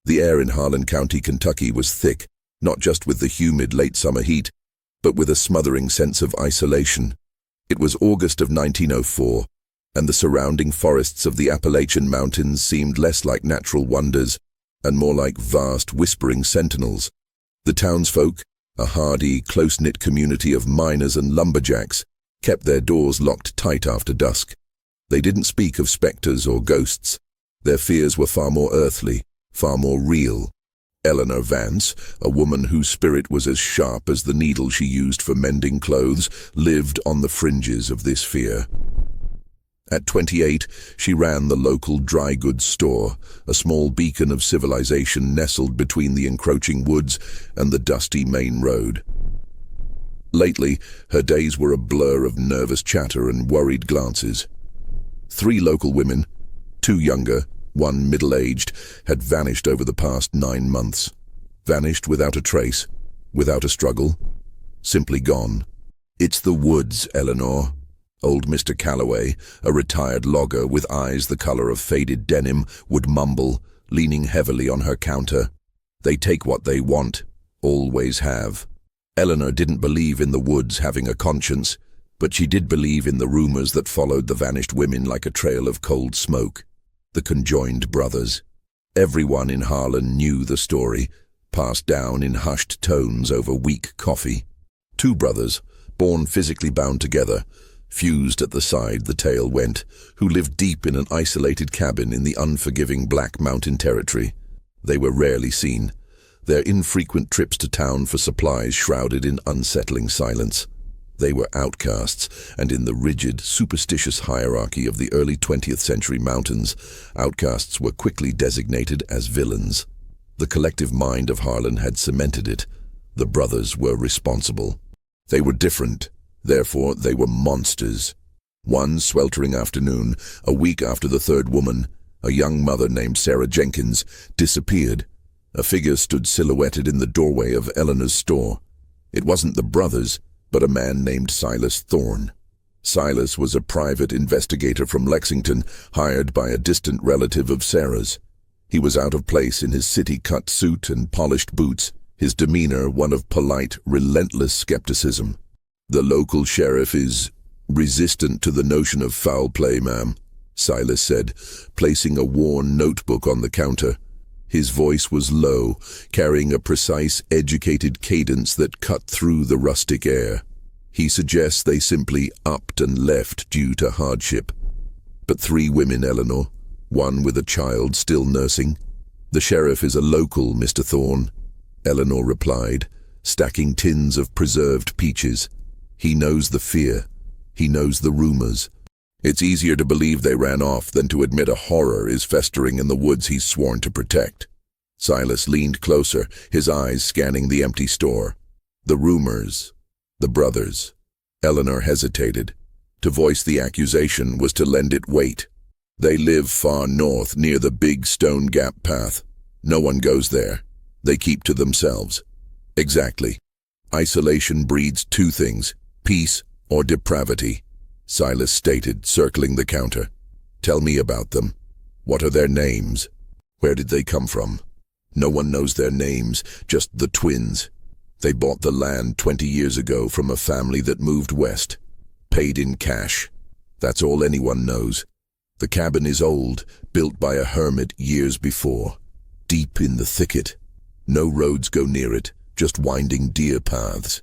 The air in Harlan County, Kentucky was thick, not just with the humid late summer heat, but with a smothering sense of isolation. It was August of 1904, and the surrounding forests of the Appalachian Mountains seemed less like natural wonders and more like vast, whispering sentinels. The townsfolk, a hardy, close-knit community of miners and lumberjacks, kept their doors locked tight after dusk. They didn't speak of specters or ghosts. Their fears were far more earthly, far more real. Eleanor Vance, a woman whose spirit was as sharp as the needle she used for mending clothes, lived on the fringes of this fear. At 28, she ran the local dry goods store, a small beacon of civilization nestled between the encroaching woods and the dusty main road. Lately, her days were a blur of nervous chatter and worried glances. 3 local women, 2 younger, 1 middle-aged, had vanished over the past 9 months. Vanished without a trace, without a struggle, simply gone. "It's the woods, Eleanor," old Mr. Calloway, a retired logger with eyes the color of faded denim, would mumble, leaning heavily on her counter. "They take what they want, always have." Eleanor didn't believe in the woods having a conscience, but she did believe in the rumors that followed the vanished women like a trail of cold smoke. The Conjoined brothers. Everyone in Harlan knew the story, passed down in hushed tones over weak coffee. 2 brothers, born physically bound together, fused at the side the tale went, who lived deep in an isolated cabin in the unforgiving Black Mountain Territory. They were rarely seen, their infrequent trips to town for supplies shrouded in unsettling silence. They were outcasts, and in the rigid, superstitious hierarchy of the early 20th century mountains, outcasts were quickly designated as villains. The collective mind of Harlan had cemented it. The brothers were responsible. They were different, therefore they were monsters. One sweltering afternoon, a week after the 3rd woman, a young mother named Sarah Jenkins, disappeared. A figure stood silhouetted in the doorway of Eleanor's store. It wasn't the brothers, but a man named Silas Thorne. Silas was a private investigator from Lexington, hired by a distant relative of Sarah's. He was out of place in his city-cut suit and polished boots, his demeanor one of polite, relentless skepticism. "The local sheriff is resistant to the notion of foul play, ma'am," Silas said, placing a worn notebook on the counter. His voice was low, carrying a precise, educated cadence that cut through the rustic air. "He suggests they simply upped and left due to hardship." "But 3 women, Eleanor, 1 with a child still nursing." "The sheriff is a local, Mr. Thorne," Eleanor replied, stacking tins of preserved peaches. "He knows the fear. He knows the rumors. It's easier to believe they ran off than to admit a horror is festering in the woods he's sworn to protect." Silas leaned closer, his eyes scanning the empty store. "The rumors. The brothers." Eleanor hesitated. To voice the accusation was to lend it weight. "They live far north, near the Big Stone Gap path. No one goes there. They keep to themselves." "Exactly. Isolation breeds 2 things, peace or depravity," Silas stated, circling the counter. "Tell me about them. What are their names? Where did they come from?" "No one knows their names, just the twins. They bought the land 20 years ago from a family that moved west. Paid in cash. That's all anyone knows. The cabin is old, built by a hermit years before. Deep in the thicket. No roads go near it, just winding deer paths.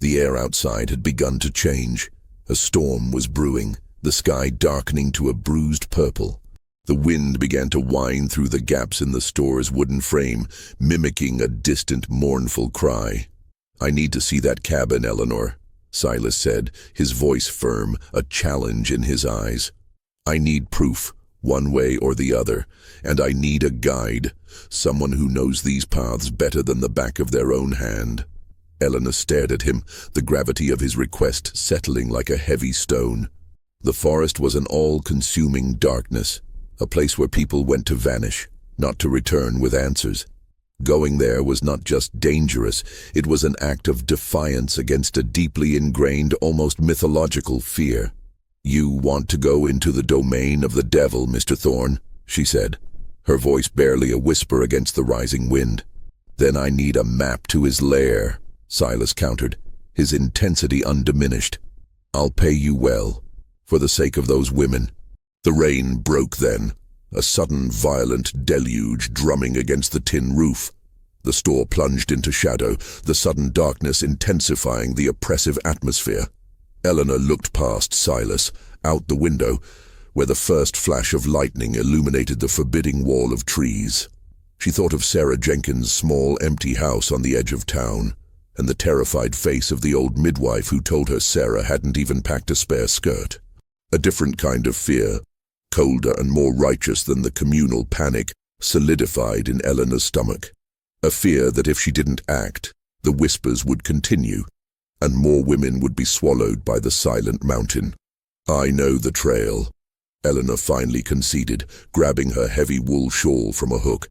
The air outside had begun to change. A storm was brewing, the sky darkening to a bruised purple. The wind began to whine through the gaps in the store's wooden frame, mimicking a distant, mournful cry. "I need to see that cabin, Eleanor," Silas said, his voice firm, a challenge in his eyes. "I need proof, one way or the other, and I need a guide, someone who knows these paths better than the back of their own hand." Eleanor stared at him, the gravity of his request settling like a heavy stone. The forest was an all-consuming darkness, a place where people went to vanish, not to return with answers. Going there was not just dangerous, it was an act of defiance against a deeply ingrained, almost mythological fear. "You want to go into the domain of the devil, Mr. Thorne," she said. her voice barely a whisper against the rising wind. "Then I need a map to his lair," Silas countered, his intensity undiminished. "I'll pay you well, for the sake of those women." The rain broke then, a sudden violent deluge drumming against the tin roof. The store plunged into shadow, the sudden darkness intensifying the oppressive atmosphere. Eleanor looked past Silas, out the window, where the first flash of lightning illuminated the forbidding wall of trees. She thought of Sarah Jenkins' small, empty house on the edge of town, and the terrified face of the old midwife who told her Sarah hadn't even packed a spare skirt. A different kind of fear, colder and more righteous than the communal panic, solidified in Eleanor's stomach. A fear that if she didn't act, the whispers would continue, and more women would be swallowed by the silent mountain. "I know the trail," Eleanor finally conceded, grabbing her heavy wool shawl from a hook.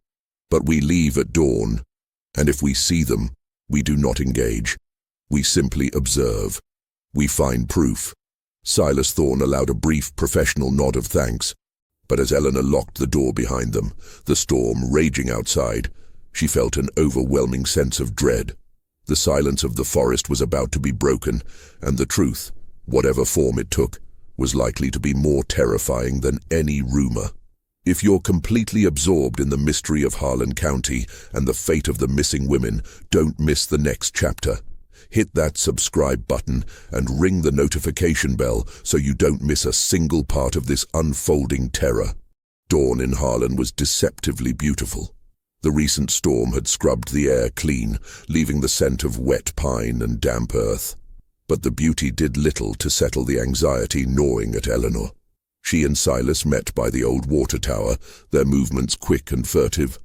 "But we leave at dawn, and if we see them, we do not engage. We simply observe. We find proof." Silas Thorne allowed a brief professional nod of thanks, but as Eleanor locked the door behind them, the storm raging outside, she felt an overwhelming sense of dread. The silence of the forest was about to be broken, and the truth, whatever form it took, was likely to be more terrifying than any rumor. If you're completely absorbed in the mystery of Harlan County and the fate of the missing women, don't miss the next chapter. Hit that subscribe button and ring the notification bell so you don't miss a single part of this unfolding terror. Dawn in Harlan was deceptively beautiful. The recent storm had scrubbed the air clean, leaving the scent of wet pine and damp earth. But the beauty did little to settle the anxiety gnawing at Eleanor. She and Silas met by the old water tower, their movements quick and furtive,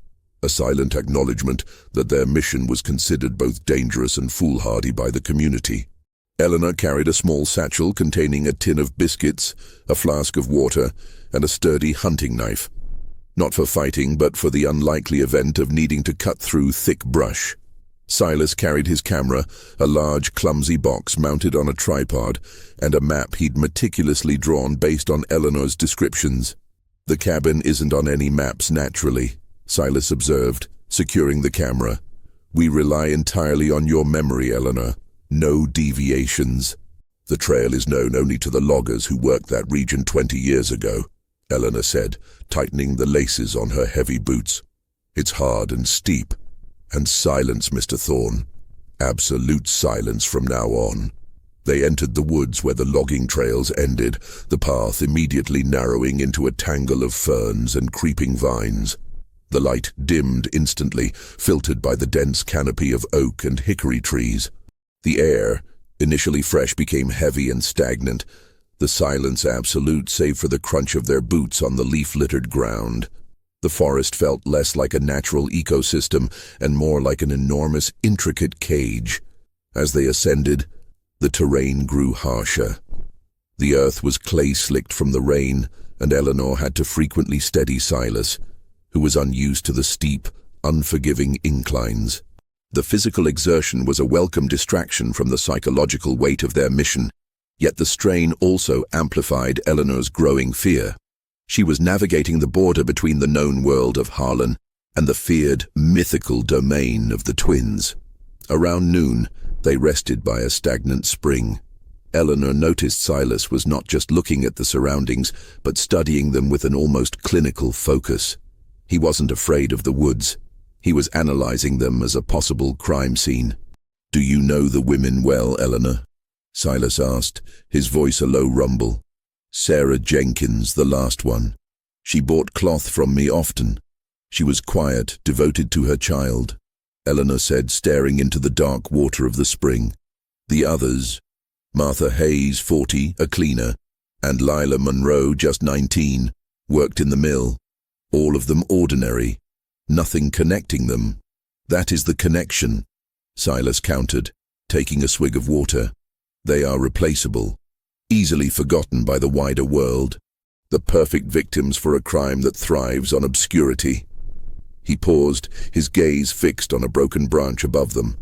a silent acknowledgement that their mission was considered both dangerous and foolhardy by the community. Eleanor carried a small satchel containing a tin of biscuits, a flask of water, and a sturdy hunting knife. Not for fighting, but for the unlikely event of needing to cut through thick brush. Silas carried his camera, a large, clumsy box mounted on a tripod, and a map he'd meticulously drawn based on Eleanor's descriptions. "The cabin isn't on any maps naturally," Silas observed, securing the camera. "We rely entirely on your memory, Eleanor. No deviations. The trail is known only to the loggers who worked that region 20 years ago," Eleanor said, tightening the laces on her heavy boots. "It's hard and steep. And silence, Mr. Thorne. Absolute silence from now on." They entered the woods where the logging trails ended, the path immediately narrowing into a tangle of ferns and creeping vines. The light dimmed instantly, filtered by the dense canopy of oak and hickory trees. The air, initially fresh, became heavy and stagnant, the silence absolute save for the crunch of their boots on the leaf-littered ground. The forest felt less like a natural ecosystem and more like an enormous, intricate cage. As they ascended, the terrain grew harsher. The earth was clay-slicked from the rain, and Eleanor had to frequently steady Silas, who was unused to the steep, unforgiving inclines. The physical exertion was a welcome distraction from the psychological weight of their mission, yet the strain also amplified Eleanor's growing fear. She was navigating the border between the known world of Harlan and the feared, mythical domain of the twins. Around noon, they rested by a stagnant spring. Eleanor noticed Silas was not just looking at the surroundings, but studying them with an almost clinical focus. He wasn't afraid of the woods. He was analyzing them as a possible crime scene. "Do you know the women well, Eleanor?" Silas asked, his voice a low rumble. "Sarah Jenkins, the last one. She bought cloth from me often. She was quiet, devoted to her child," Eleanor said, staring into the dark water of the spring. "The others, Martha Hayes, 40, a cleaner, and Lila Monroe, just 19, worked in the mill. All of them ordinary, nothing connecting them." "That is the connection," Silas countered, taking a swig of water. "They are replaceable, easily forgotten by the wider world, the perfect victims for a crime that thrives on obscurity." He paused, his gaze fixed on a broken branch above them.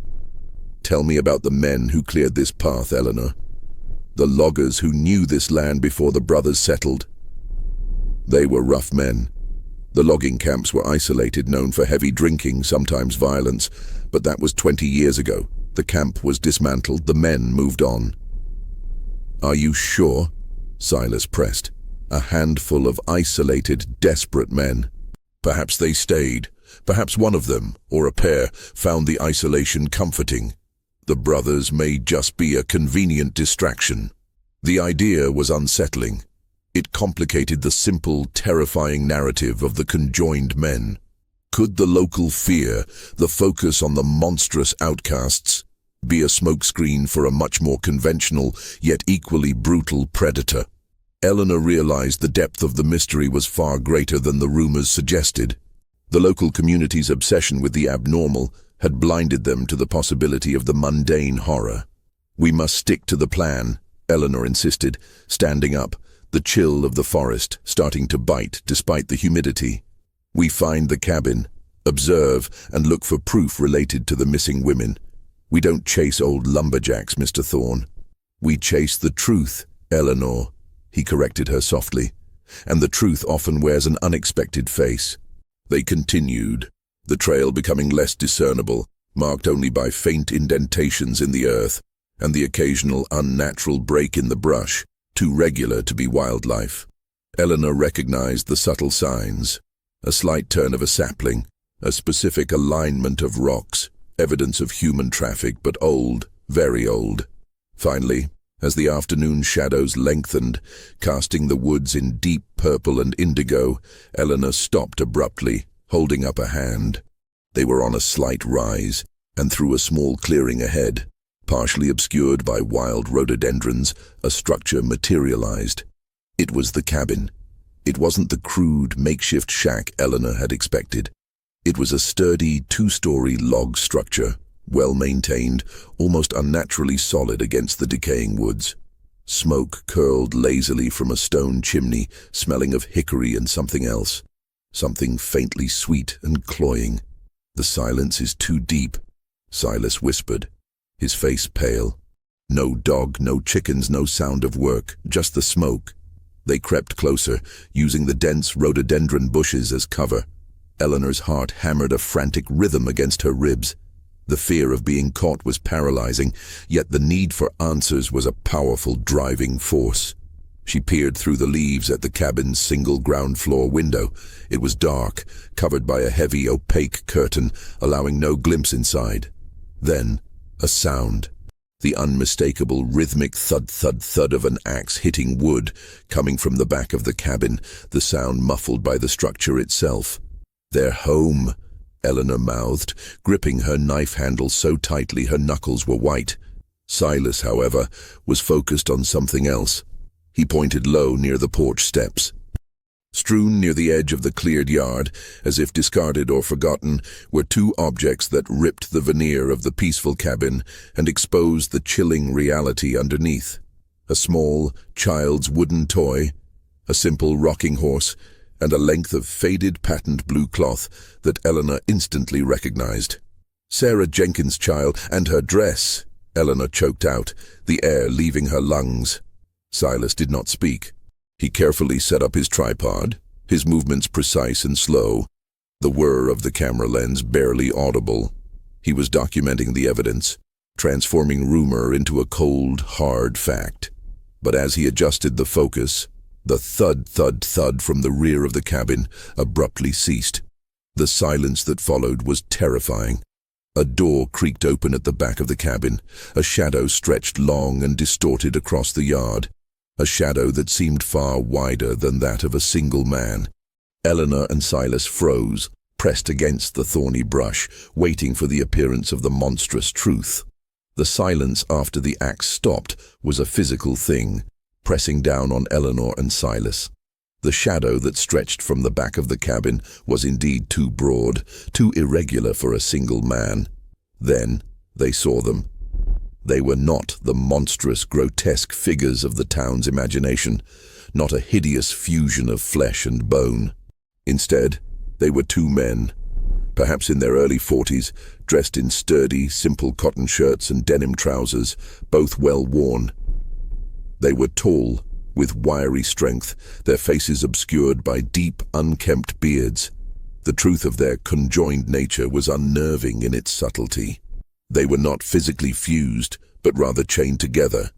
"Tell me about the men who cleared this path, Eleanor. The loggers who knew this land before the brothers settled." "They were rough men. The logging camps were isolated, known for heavy drinking, sometimes violence, but that was 20 years ago. The camp was dismantled, the men moved on. "Are you sure?" Silas pressed. A handful of isolated, desperate men. Perhaps they stayed. Perhaps one of them, or a pair, found the isolation comforting. The brothers may just be a convenient distraction. The idea was unsettling. It complicated the simple, terrifying narrative of the conjoined men. Could the local fear, the focus on the monstrous outcasts, be a smokescreen for a much more conventional, yet equally brutal predator? Eleanor realized the depth of the mystery was far greater than the rumors suggested. The local community's obsession with the abnormal had blinded them to the possibility of the mundane horror. "We must stick to the plan," Eleanor insisted, standing up, the chill of the forest starting to bite despite the humidity. "We find the cabin, observe, and look for proof related to the missing women. We don't chase old lumberjacks, Mr. Thorne. We chase the truth, Eleanor," he corrected her softly, "and the truth often wears an unexpected face." They continued, the trail becoming less discernible, marked only by faint indentations in the earth, and the occasional unnatural break in the brush, too regular to be wildlife. Eleanor recognized the subtle signs, a slight turn of a sapling, a specific alignment of rocks, evidence of human traffic, but old, very old. Finally, as the afternoon shadows lengthened, casting the woods in deep purple and indigo, Eleanor stopped abruptly, holding up a hand. They were on a slight rise, and through a small clearing ahead, partially obscured by wild rhododendrons, a structure materialized. It was the cabin. It wasn't the crude, makeshift shack Eleanor had expected. It was a sturdy, two-story log structure, well-maintained, almost unnaturally solid against the decaying woods. Smoke curled lazily from a stone chimney, smelling of hickory and something else, something faintly sweet and cloying. "The silence is too deep," Silas whispered, his face pale. No dog, no chickens, no sound of work, just the smoke. They crept closer, using the dense rhododendron bushes as cover. Eleanor's heart hammered a frantic rhythm against her ribs. The fear of being caught was paralyzing, yet the need for answers was a powerful driving force. She peered through the leaves at the cabin's single ground-floor window. It was dark, covered by a heavy, opaque curtain, allowing no glimpse inside. Then, a sound. The unmistakable rhythmic thud-thud-thud of an axe hitting wood, coming from the back of the cabin, the sound muffled by the structure itself. "They're home," Eleanor mouthed, gripping her knife handle so tightly her knuckles were white. Silas, however, was focused on something else. He pointed low near the porch steps. Strewn near the edge of the cleared yard, as if discarded or forgotten, were two objects that ripped the veneer of the peaceful cabin and exposed the chilling reality underneath. A small, child's wooden toy, a simple rocking horse, and a length of faded patterned blue cloth that Eleanor instantly recognized. "Sarah Jenkins' child, and her dress," Eleanor choked out, the air leaving her lungs. Silas did not speak. He carefully set up his tripod, his movements precise and slow, the whir of the camera lens barely audible. He was documenting the evidence, transforming rumor into a cold, hard fact. But as he adjusted the focus, the thud-thud-thud from the rear of the cabin abruptly ceased. The silence that followed was terrifying. A door creaked open at the back of the cabin. A shadow stretched long and distorted across the yard. A shadow that seemed far wider than that of a single man. Eleanor and Silas froze, pressed against the thorny brush, waiting for the appearance of the monstrous truth. The silence after the axe stopped was a physical thing, pressing down on Eleanor and Silas. The shadow that stretched from the back of the cabin was indeed too broad, too irregular for a single man. Then they saw them. They were not the monstrous, grotesque figures of the town's imagination, not a hideous fusion of flesh and bone. Instead, they were two men, perhaps in their early 40s, dressed in sturdy, simple cotton shirts and denim trousers, both well worn. They were tall, with wiry strength, their faces obscured by deep, unkempt beards. The truth of their conjoined nature was unnerving in its subtlety. They were not physically fused, but rather chained together.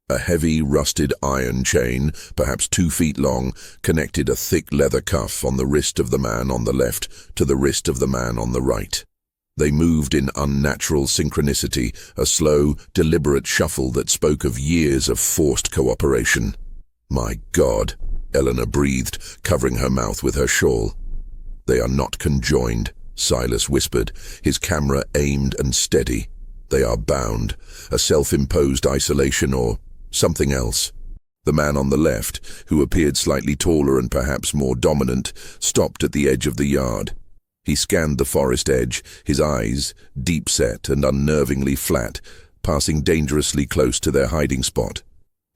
A heavy, rusted iron chain, perhaps 2 feet long, connected a thick leather cuff on the wrist of the man on the left to the wrist of the man on the right. They moved in unnatural synchronicity, a slow, deliberate shuffle that spoke of years of forced cooperation. "My God," Eleanor breathed, covering her mouth with her shawl. "They are not conjoined," Silas whispered, his camera aimed and steady. "They are bound, a self-imposed isolation or something else." The man on the left, who appeared slightly taller and perhaps more dominant, stopped at the edge of the yard. He scanned the forest edge, his eyes, deep-set and unnervingly flat, passing dangerously close to their hiding spot.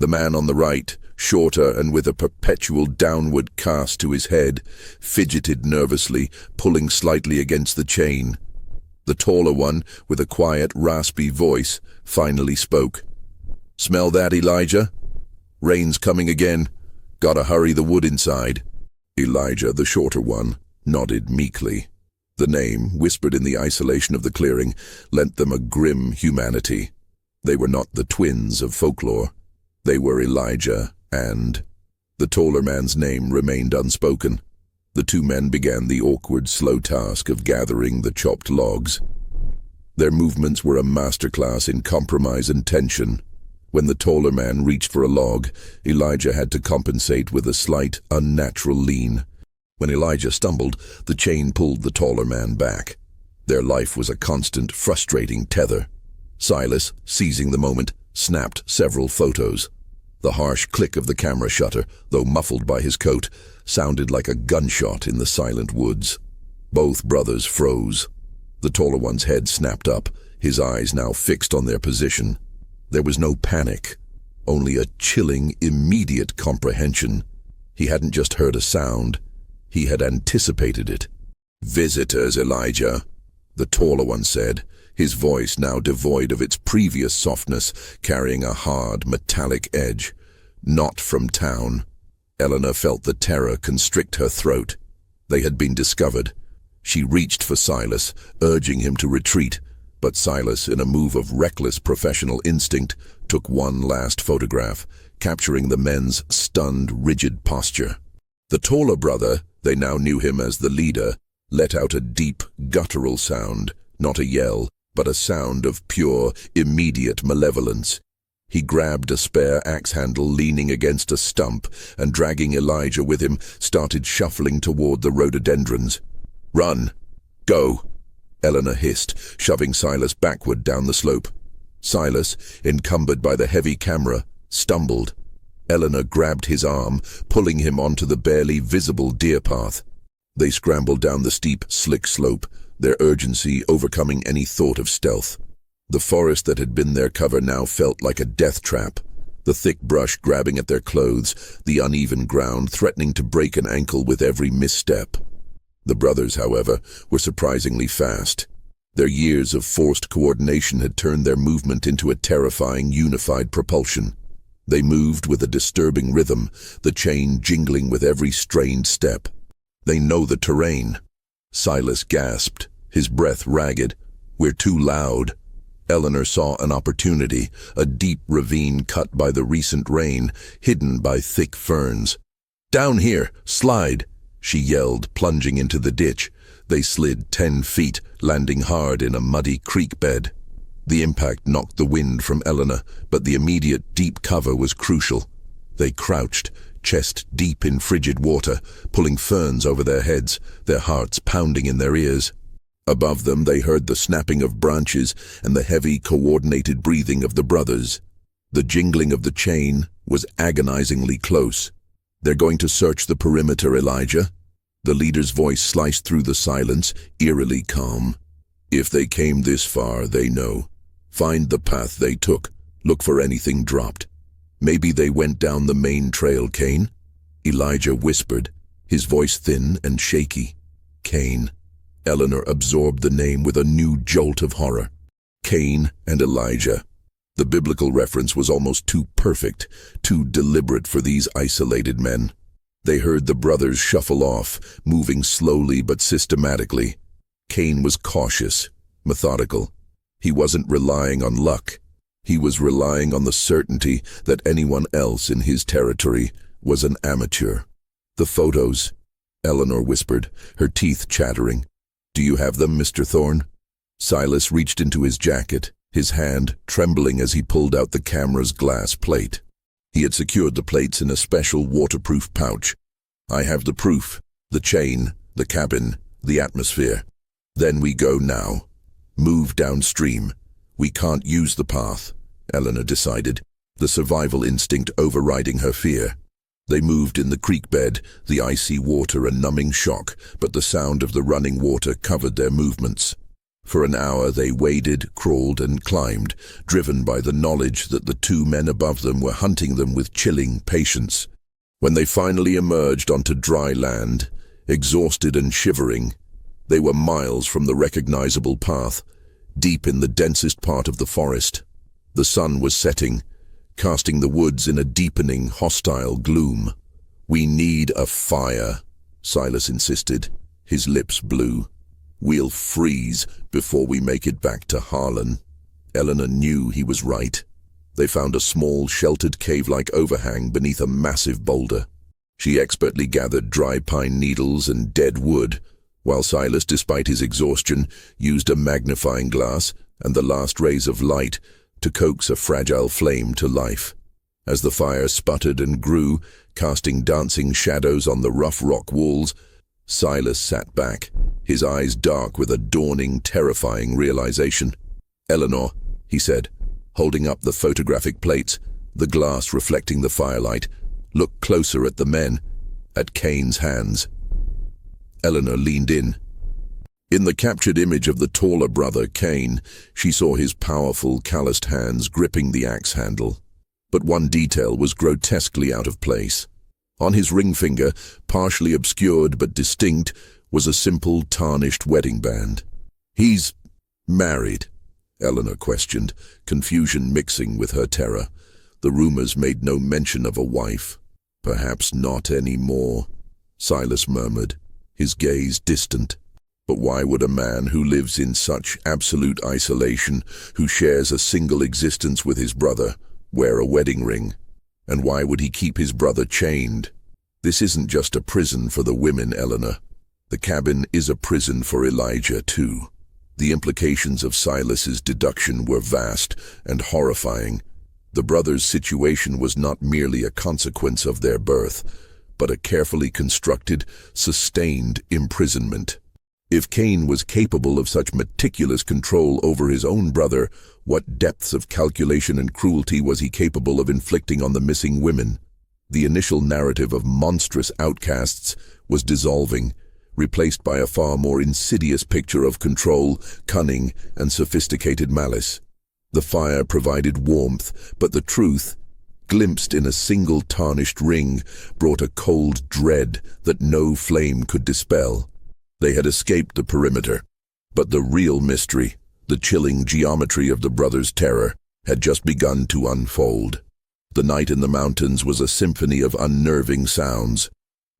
The man on the right, shorter and with a perpetual downward cast to his head, fidgeted nervously, pulling slightly against the chain. The taller one, with a quiet, raspy voice, finally spoke. "Smell that, Elijah? Rain's coming again. Gotta hurry the wood inside." Elijah, the shorter one, nodded meekly. The name, whispered in the isolation of the clearing, lent them a grim humanity. They were not the twins of folklore. They were Elijah and... The taller man's name remained unspoken. The two men began the awkward, slow task of gathering the chopped logs. Their movements were a masterclass in compromise and tension. When the taller man reached for a log, Elijah had to compensate with a slight, unnatural lean. When Elijah stumbled, the chain pulled the taller man back. Their life was a constant, frustrating tether. Silas, seizing the moment, snapped several photos. The harsh click of the camera shutter, though muffled by his coat, sounded like a gunshot in the silent woods. Both brothers froze. The taller one's head snapped up, his eyes now fixed on their position. There was no panic, only a chilling, immediate comprehension. He hadn't just heard a sound, he had anticipated it. "Visitors, Elijah," the taller one said, his voice now devoid of its previous softness, carrying a hard, metallic edge. "Not from town." Eleanor felt the terror constrict her throat. They had been discovered. She reached for Silas, urging him to retreat, but Silas, in a move of reckless professional instinct, took one last photograph, capturing the men's stunned, rigid posture. The taller brother, they now knew him as the leader, let out a deep, guttural sound, not a yell, but a sound of pure, immediate malevolence. He grabbed a spare axe handle leaning against a stump and, dragging Elijah with him, started shuffling toward the rhododendrons. "Run! Go!" Eleanor hissed, shoving Silas backward down the slope. Silas, encumbered by the heavy camera, stumbled. Eleanor grabbed his arm, pulling him onto the barely visible deer path. They scrambled down the steep, slick slope, their urgency overcoming any thought of stealth. The forest that had been their cover now felt like a death trap, the thick brush grabbing at their clothes, the uneven ground threatening to break an ankle with every misstep. The brothers, however, were surprisingly fast. Their years of forced coordination had turned their movement into a terrifying, unified propulsion. They moved with a disturbing rhythm, the chain jingling with every strained step. "They know the terrain." Silas gasped, his breath ragged. "We're too loud." Eleanor saw an opportunity, a deep ravine cut by the recent rain, hidden by thick ferns. "Down here! Slide!" she yelled, plunging into the ditch. They slid 10 feet, landing hard in a muddy creek bed. The impact knocked the wind from Eleanor, but the immediate deep cover was crucial. They crouched, chest deep in frigid water, pulling ferns over their heads, their hearts pounding in their ears. Above them they heard the snapping of branches and the heavy, coordinated breathing of the brothers. The jingling of the chain was agonizingly close. "They're going to search the perimeter, Elijah." The leader's voice sliced through the silence, eerily calm. "If they came this far, they know. Find the path they took. Look for anything dropped. Maybe they went down the main trail, Cain?" Elijah whispered, his voice thin and shaky. "Cain." Eleanor absorbed the name with a new jolt of horror. Cain and Elijah. The biblical reference was almost too perfect, too deliberate for these isolated men. They heard the brothers shuffle off, moving slowly but systematically. Cain was cautious, methodical. He wasn't relying on luck. He was relying on the certainty that anyone else in his territory was an amateur. "The photos," Eleanor whispered, her teeth chattering. "Do you have them, Mr. Thorne?" Silas reached into his jacket, his hand trembling as he pulled out the camera's glass plate. He had secured the plates in a special waterproof pouch. "I have the proof, the chain, the cabin, the atmosphere. Then we go now. Move downstream. We can't use the path," Eleanor decided, the survival instinct overriding her fear. They moved in the creek bed, the icy water a numbing shock, but the sound of the running water covered their movements. For an hour they waded, crawled, and climbed, driven by the knowledge that the two men above them were hunting them with chilling patience. When they finally emerged onto dry land, exhausted and shivering, they were miles from the recognizable path, deep in the densest part of the forest. The sun was setting, casting the woods in a deepening, hostile gloom. "We need a fire," Silas insisted, his lips blue. "We'll freeze before we make it back to Harlan." Eleanor knew he was right. They found a small, sheltered cave-like overhang beneath a massive boulder. She expertly gathered dry pine needles and dead wood, while Silas, despite his exhaustion, used a magnifying glass and the last rays of light to coax a fragile flame to life. As the fire sputtered and grew, casting dancing shadows on the rough rock walls, Silas sat back, his eyes dark with a dawning, terrifying realization. "Eleanor," he said, holding up the photographic plates, the glass reflecting the firelight, "look closer at the men, at Cain's hands." Eleanor leaned in. In the captured image of the taller brother, Cain, she saw his powerful, calloused hands gripping the axe handle. But one detail was grotesquely out of place. On his ring finger, partially obscured but distinct, was a simple, tarnished wedding band. "He's married?" Eleanor questioned, confusion mixing with her terror. The rumors made no mention of a wife. "Perhaps not anymore," Silas murmured, his gaze distant. "But why would a man who lives in such absolute isolation, who shares a single existence with his brother, wear a wedding ring? And why would he keep his brother chained? This isn't just a prison for the women, Eleanor. The cabin is a prison for Elijah, too." The implications of Silas's deduction were vast and horrifying. The brothers' situation was not merely a consequence of their birth, but a carefully constructed, sustained imprisonment. If Cain was capable of such meticulous control over his own brother, what depths of calculation and cruelty was he capable of inflicting on the missing women? The initial narrative of monstrous outcasts was dissolving, replaced by a far more insidious picture of control, cunning, and sophisticated malice. The fire provided warmth, but the truth, glimpsed in a single tarnished ring, brought a cold dread that no flame could dispel. They had escaped the perimeter, but the real mystery, the chilling geometry of the brothers' terror, had just begun to unfold. The night in the mountains was a symphony of unnerving sounds.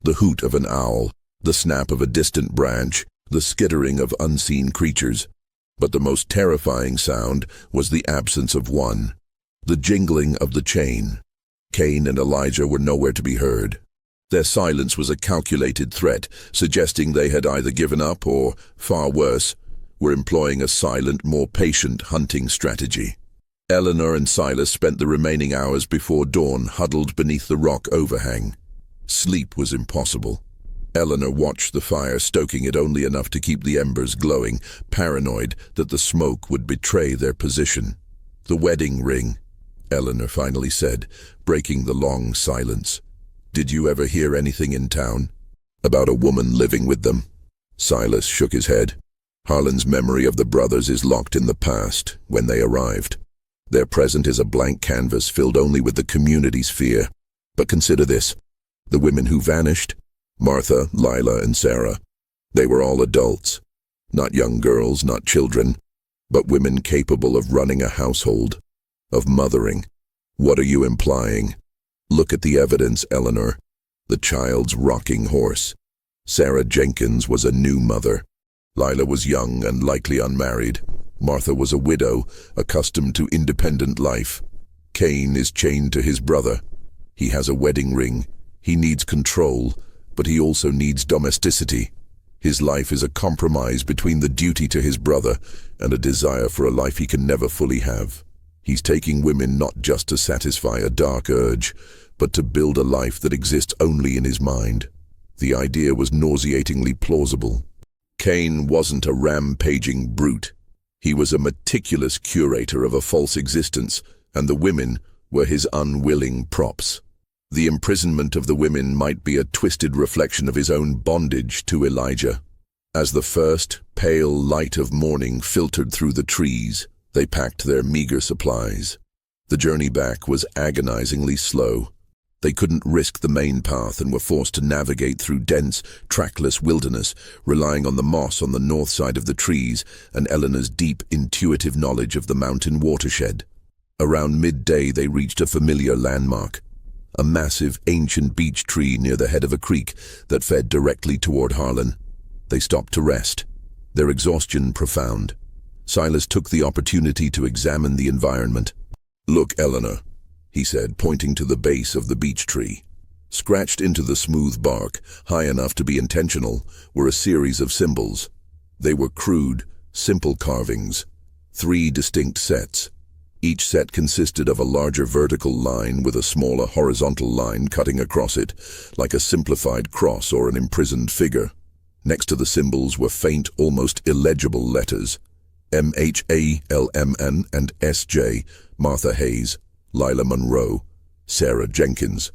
The hoot of an owl, the snap of a distant branch, the skittering of unseen creatures. But the most terrifying sound was the absence of one, the jingling of the chain. Cain and Elijah were nowhere to be heard. Their silence was a calculated threat, suggesting they had either given up or, far worse, were employing a silent, more patient hunting strategy. Eleanor and Silas spent the remaining hours before dawn huddled beneath the rock overhang. Sleep was impossible. Eleanor watched the fire, stoking it only enough to keep the embers glowing, paranoid that the smoke would betray their position. "The wedding ring," Eleanor finally said, breaking the long silence. "Did you ever hear anything in town about a woman living with them?" Silas shook his head. "Harlan's memory of the brothers is locked in the past, when they arrived. Their present is a blank canvas filled only with the community's fear. But consider this. The women who vanished, Martha, Lila, and Sarah, they were all adults. Not young girls, not children, but women capable of running a household. Of mothering. What are you implying? Look at the evidence, Eleanor. The child's rocking horse. Sarah Jenkins was a new mother. Lila was young and likely unmarried. Martha was a widow, accustomed to independent life. Cain is chained to his brother. He has a wedding ring. He needs control, but he also needs domesticity. His life is a compromise between the duty to his brother and a desire for a life he can never fully have. He's taking women not just to satisfy a dark urge, but to build a life that exists only in his mind. The idea was nauseatingly plausible. Cain wasn't a rampaging brute. He was a meticulous curator of a false existence, and the women were his unwilling props. The imprisonment of the women might be a twisted reflection of his own bondage to Elijah. As the first pale light of morning filtered through the trees, they packed their meager supplies. The journey back was agonizingly slow. They couldn't risk the main path and were forced to navigate through dense, trackless wilderness, relying on the moss on the north side of the trees and Eleanor's deep, intuitive knowledge of the mountain watershed. Around midday they reached a familiar landmark, a massive, ancient beech tree near the head of a creek that fed directly toward Harlan. They stopped to rest, their exhaustion profound. Silas took the opportunity to examine the environment. "Look, Eleanor," he said, pointing to the base of the beech tree. Scratched into the smooth bark, high enough to be intentional, were a series of symbols. They were crude, simple carvings, 3 distinct sets. Each set consisted of a larger vertical line with a smaller horizontal line cutting across it, like a simplified cross or an imprisoned figure. Next to the symbols were faint, almost illegible letters. MHALMN and SJ, Martha Hayes, Lila Monroe, Sarah Jenkins.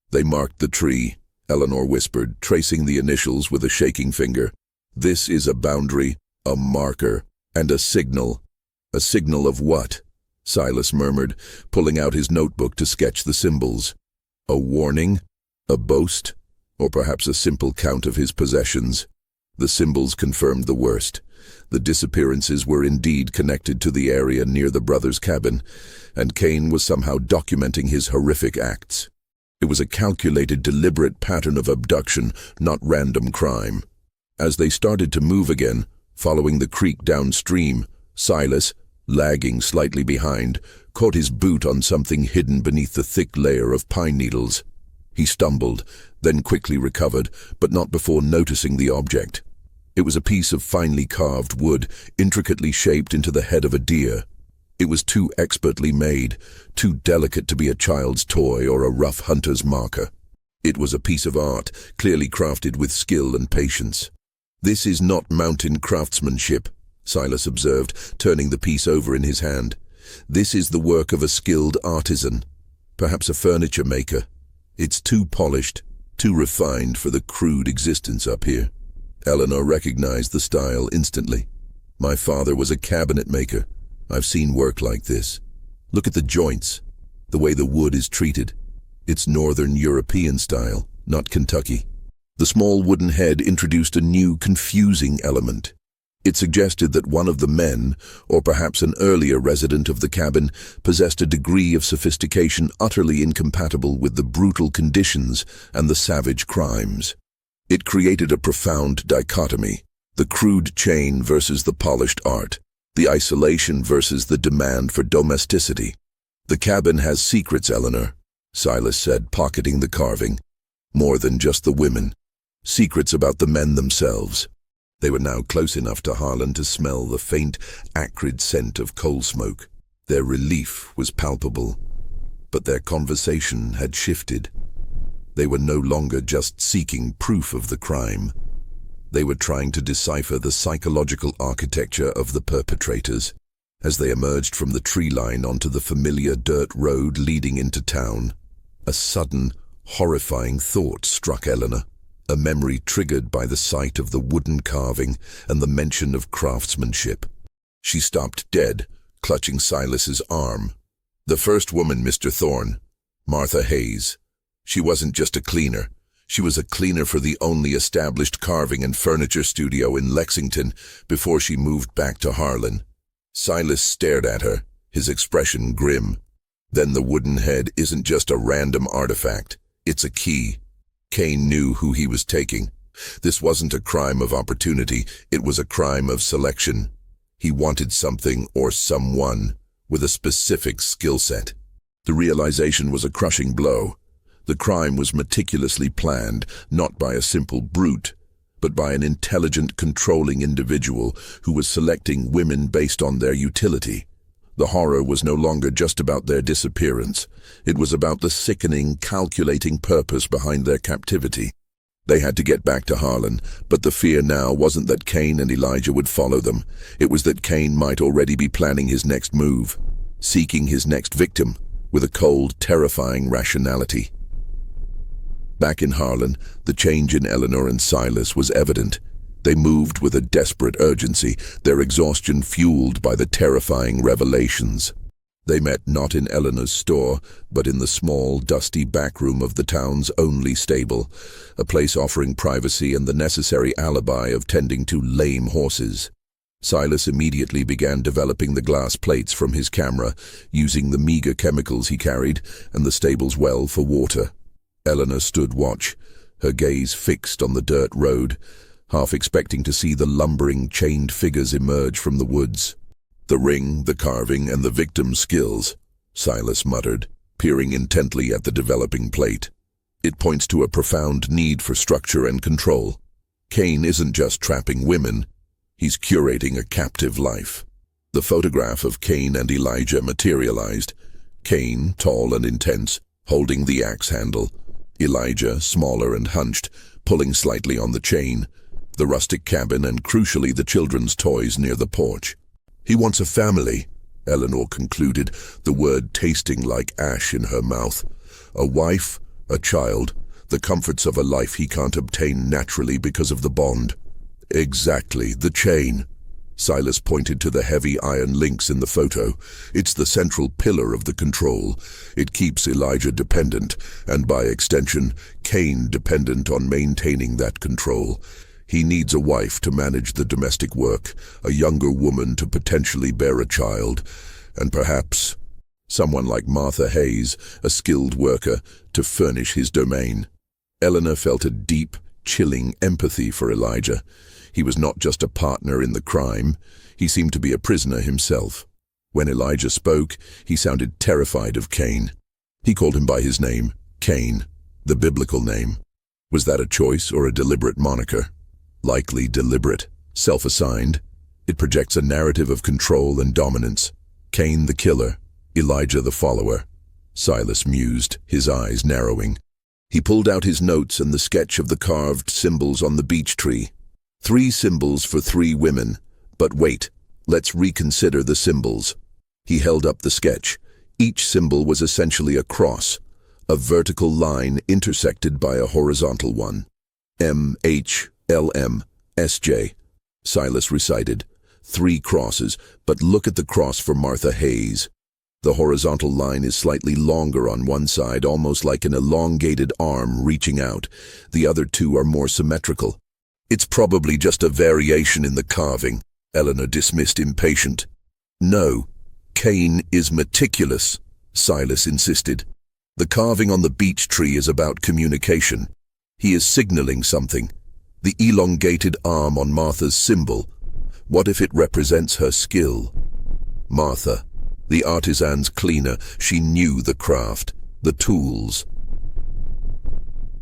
They marked the tree, Eleanor whispered, tracing the initials with a shaking finger. "This is a boundary, a marker, and a signal." "A signal of what?" Silas murmured, pulling out his notebook to sketch the symbols. A warning? A boast? Or perhaps a simple count of his possessions? The symbols confirmed the worst. The disappearances were indeed connected to the area near the brothers' cabin, and Cain was somehow documenting his horrific acts. It was a calculated, deliberate pattern of abduction, not random crime. As they started to move again, following the creek downstream, Silas, lagging slightly behind, caught his boot on something hidden beneath the thick layer of pine needles. He stumbled, then quickly recovered, but not before noticing the object. It was a piece of finely carved wood, intricately shaped into the head of a deer. It was too expertly made, too delicate to be a child's toy or a rough hunter's marker. It was a piece of art, clearly crafted with skill and patience. "This is not mountain craftsmanship," Silas observed, turning the piece over in his hand. "This is the work of a skilled artisan, perhaps a furniture maker. It's too polished, too refined for the crude existence up here." Eleanor recognized the style instantly. "My father was a cabinet maker. I've seen work like this. Look at the joints, the way the wood is treated. It's Northern European style, not Kentucky." The small wooden head introduced a new, confusing element. It suggested that one of the men, or perhaps an earlier resident of the cabin, possessed a degree of sophistication utterly incompatible with the brutal conditions and the savage crimes. It created a profound dichotomy, the crude chain versus the polished art, the isolation versus the demand for domesticity. "The cabin has secrets, Eleanor," Silas said, pocketing the carving. "More than just the women. Secrets about the men themselves." They were now close enough to Harlan to smell the faint, acrid scent of coal smoke. Their relief was palpable, but their conversation had shifted. They were no longer just seeking proof of the crime. They were trying to decipher the psychological architecture of the perpetrators. As they emerged from the tree line onto the familiar dirt road leading into town, a sudden, horrifying thought struck Eleanor. A memory triggered by the sight of the wooden carving and the mention of craftsmanship. She stopped dead, clutching Silas's arm. "The first woman, Mr. Thorne, Martha Hayes. She wasn't just a cleaner. She was a cleaner for the only established carving and furniture studio in Lexington before she moved back to Harlan." Silas stared at her, his expression grim. Then the wooden head isn't just a random artifact, it's a key. Kane knew who he was taking. This wasn't a crime of opportunity, it was a crime of selection. He wanted something or someone with a specific skill set. The realization was a crushing blow. The crime was meticulously planned, not by a simple brute, but by an intelligent, controlling individual who was selecting women based on their utility. The horror was no longer just about their disappearance. It was about the sickening, calculating purpose behind their captivity. They had to get back to Harlan, but the fear now wasn't that Kane and Elijah would follow them. It was that Kane might already be planning his next move, seeking his next victim, with a cold, terrifying rationality. Back in Harlan, the change in Eleanor and Silas was evident. They moved with a desperate urgency, their exhaustion fueled by the terrifying revelations. They met not in Eleanor's store, but in the small, dusty back room of the town's only stable, a place offering privacy and the necessary alibi of tending to lame horses. Silas immediately began developing the glass plates from his camera, using the meager chemicals he carried and the stable's well for water. Eleanor stood watch, her gaze fixed on the dirt road, half expecting to see the lumbering, chained figures emerge from the woods. The ring, the carving, and the victim's skills, Silas muttered, peering intently at the developing plate. It points to a profound need for structure and control. Kane isn't just trapping women, he's curating a captive life. The photograph of Kane and Elijah materialized. Kane, tall and intense, holding the axe handle. Elijah, smaller and hunched, pulling slightly on the chain. The rustic cabin and, crucially, the children's toys near the porch. He wants a family, Eleanor concluded, the word tasting like ash in her mouth. A wife, a child, the comforts of a life he can't obtain naturally because of the bond. Exactly, the chain. Silas pointed to the heavy iron links in the photo. It's the central pillar of the control. It keeps Elijah dependent, and by extension, Kane dependent on maintaining that control. He needs a wife to manage the domestic work, a younger woman to potentially bear a child, and perhaps someone like Martha Hayes, a skilled worker, to furnish his domain. Eleanor felt a deep, chilling empathy for Elijah. He was not just a partner in the crime, he seemed to be a prisoner himself. When Elijah spoke, he sounded terrified of Cain. He called him by his name, Cain, the biblical name. Was that a choice or a deliberate moniker? Likely deliberate, self-assigned. It projects a narrative of control and dominance. Cain the killer, Elijah the follower. Silas mused, his eyes narrowing. He pulled out his notes and the sketch of the carved symbols on the beech tree. 3 symbols for 3 women. But wait, let's reconsider the symbols. He held up the sketch. Each symbol was essentially a cross, a vertical line intersected by a horizontal one. M-H-L-M, S-J. Silas recited. 3 crosses, but look at the cross for Martha Hayes. The horizontal line is slightly longer on one side, almost like an elongated arm reaching out. The other 2 are more symmetrical. It's probably just a variation in the carving, Eleanor dismissed, impatient. No, Cain is meticulous, Silas insisted. The carving on the beech tree is about communication. He is signaling something. The elongated arm on Martha's symbol. What if it represents her skill? Martha, the artisan's cleaner, she knew the craft, the tools.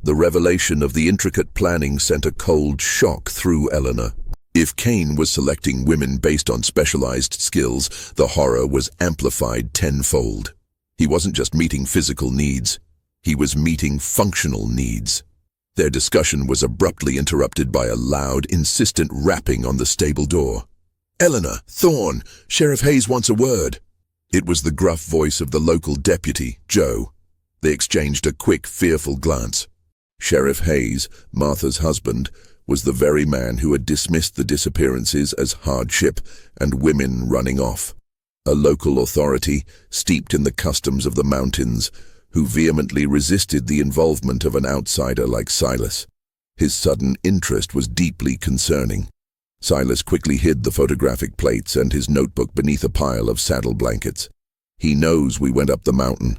The revelation of the intricate planning sent a cold shock through Eleanor. If Cain was selecting women based on specialized skills, the horror was amplified tenfold. He wasn't just meeting physical needs, he was meeting functional needs. Their discussion was abruptly interrupted by a loud, insistent rapping on the stable door. "Eleanor, Thorne, Sheriff Hayes wants a word." It was the gruff voice of the local deputy, Joe. They exchanged a quick, fearful glance. Sheriff Hayes, Martha's husband, was the very man who had dismissed the disappearances as hardship and women running off. A local authority, steeped in the customs of the mountains, who vehemently resisted the involvement of an outsider like Silas. His sudden interest was deeply concerning. Silas quickly hid the photographic plates and his notebook beneath a pile of saddle blankets. He knows we went up the mountain.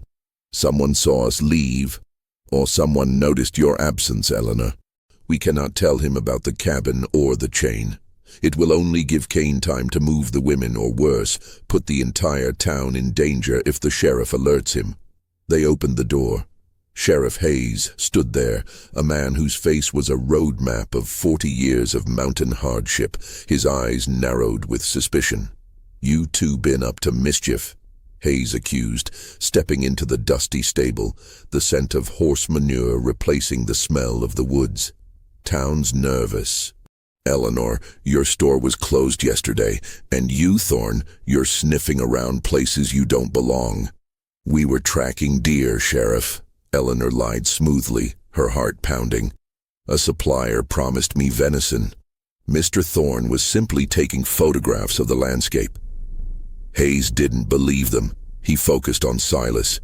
Someone saw us leave, or someone noticed your absence, Eleanor. We cannot tell him about the cabin or the chain. It will only give Kane time to move the women, or worse, put the entire town in danger if the sheriff alerts him. They opened the door. Sheriff Hayes stood there, a man whose face was a road map of 40 years of mountain hardship, his eyes narrowed with suspicion. "You two been up to mischief," Hayes accused, stepping into the dusty stable, the scent of horse manure replacing the smell of the woods. "Town's nervous. Eleanor, your store was closed yesterday, and you, Thorne, you're sniffing around places you don't belong." "We were tracking deer, Sheriff," Eleanor lied smoothly, her heart pounding. "A supplier promised me venison. Mr. Thorne was simply taking photographs of the landscape." Hayes didn't believe them. He focused on Silas.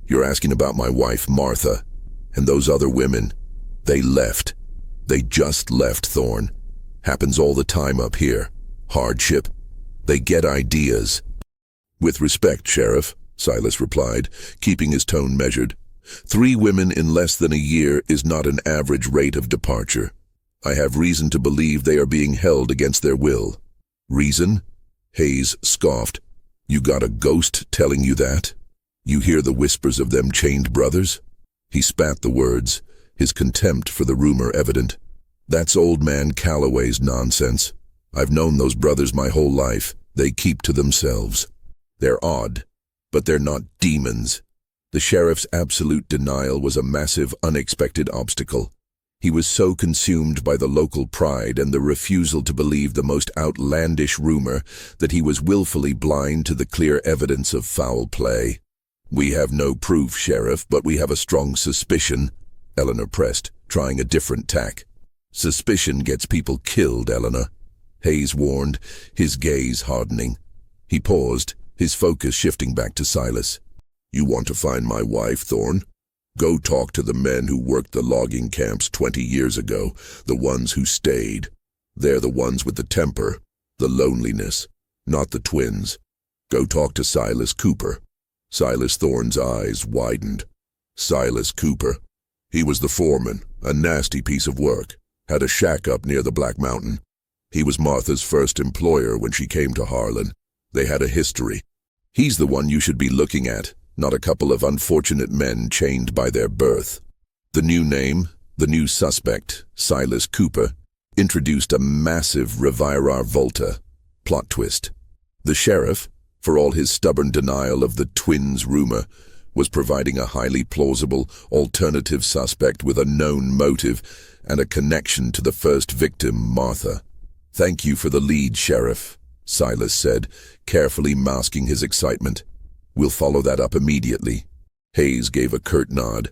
"You're asking about my wife, Martha, and those other women. They left. They just left, Thorne. Happens all the time up here. Hardship. They get ideas." "With respect, Sheriff," Silas replied, keeping his tone measured. 3 women in less than a year is not an average rate of departure. I have reason to believe they are being held against their will." "Reason?" Hayes scoffed. "You got a ghost telling you that? You hear the whispers of them chained brothers?" He spat the words, his contempt for the rumor evident. "That's old man Calloway's nonsense. I've known those brothers my whole life. They keep to themselves. They're odd, but they're not demons." The sheriff's absolute denial was a massive, unexpected obstacle. He was so consumed by the local pride and the refusal to believe the most outlandish rumor that he was willfully blind to the clear evidence of foul play. "We have no proof, Sheriff, but we have a strong suspicion," Eleanor pressed, trying a different tack. "Suspicion gets people killed, Eleanor," Hayes warned, his gaze hardening. He paused, his focus shifting back to Silas. "You want to find my wife, Thorne? Go talk to the men who worked the logging camps 20 years ago, the ones who stayed. They're the ones with the temper, the loneliness, not the twins. Go talk to Silas Cooper." Silas Thorne's eyes widened. "Silas Cooper. He was the foreman, a nasty piece of work. Had a shack up near the Black Mountain. He was Martha's first employer when she came to Harlan. They had a history. He's the one you should be looking at, not a couple of unfortunate men chained by their birth." The new name, the new suspect, Silas Cooper, introduced a massive revirar volta plot twist. The sheriff, for all his stubborn denial of the twins' rumor, was providing a highly plausible alternative suspect with a known motive and a connection to the first victim, Martha. "Thank you for the lead, Sheriff," Silas said, carefully masking his excitement. "We'll follow that up immediately." Hayes gave a curt nod.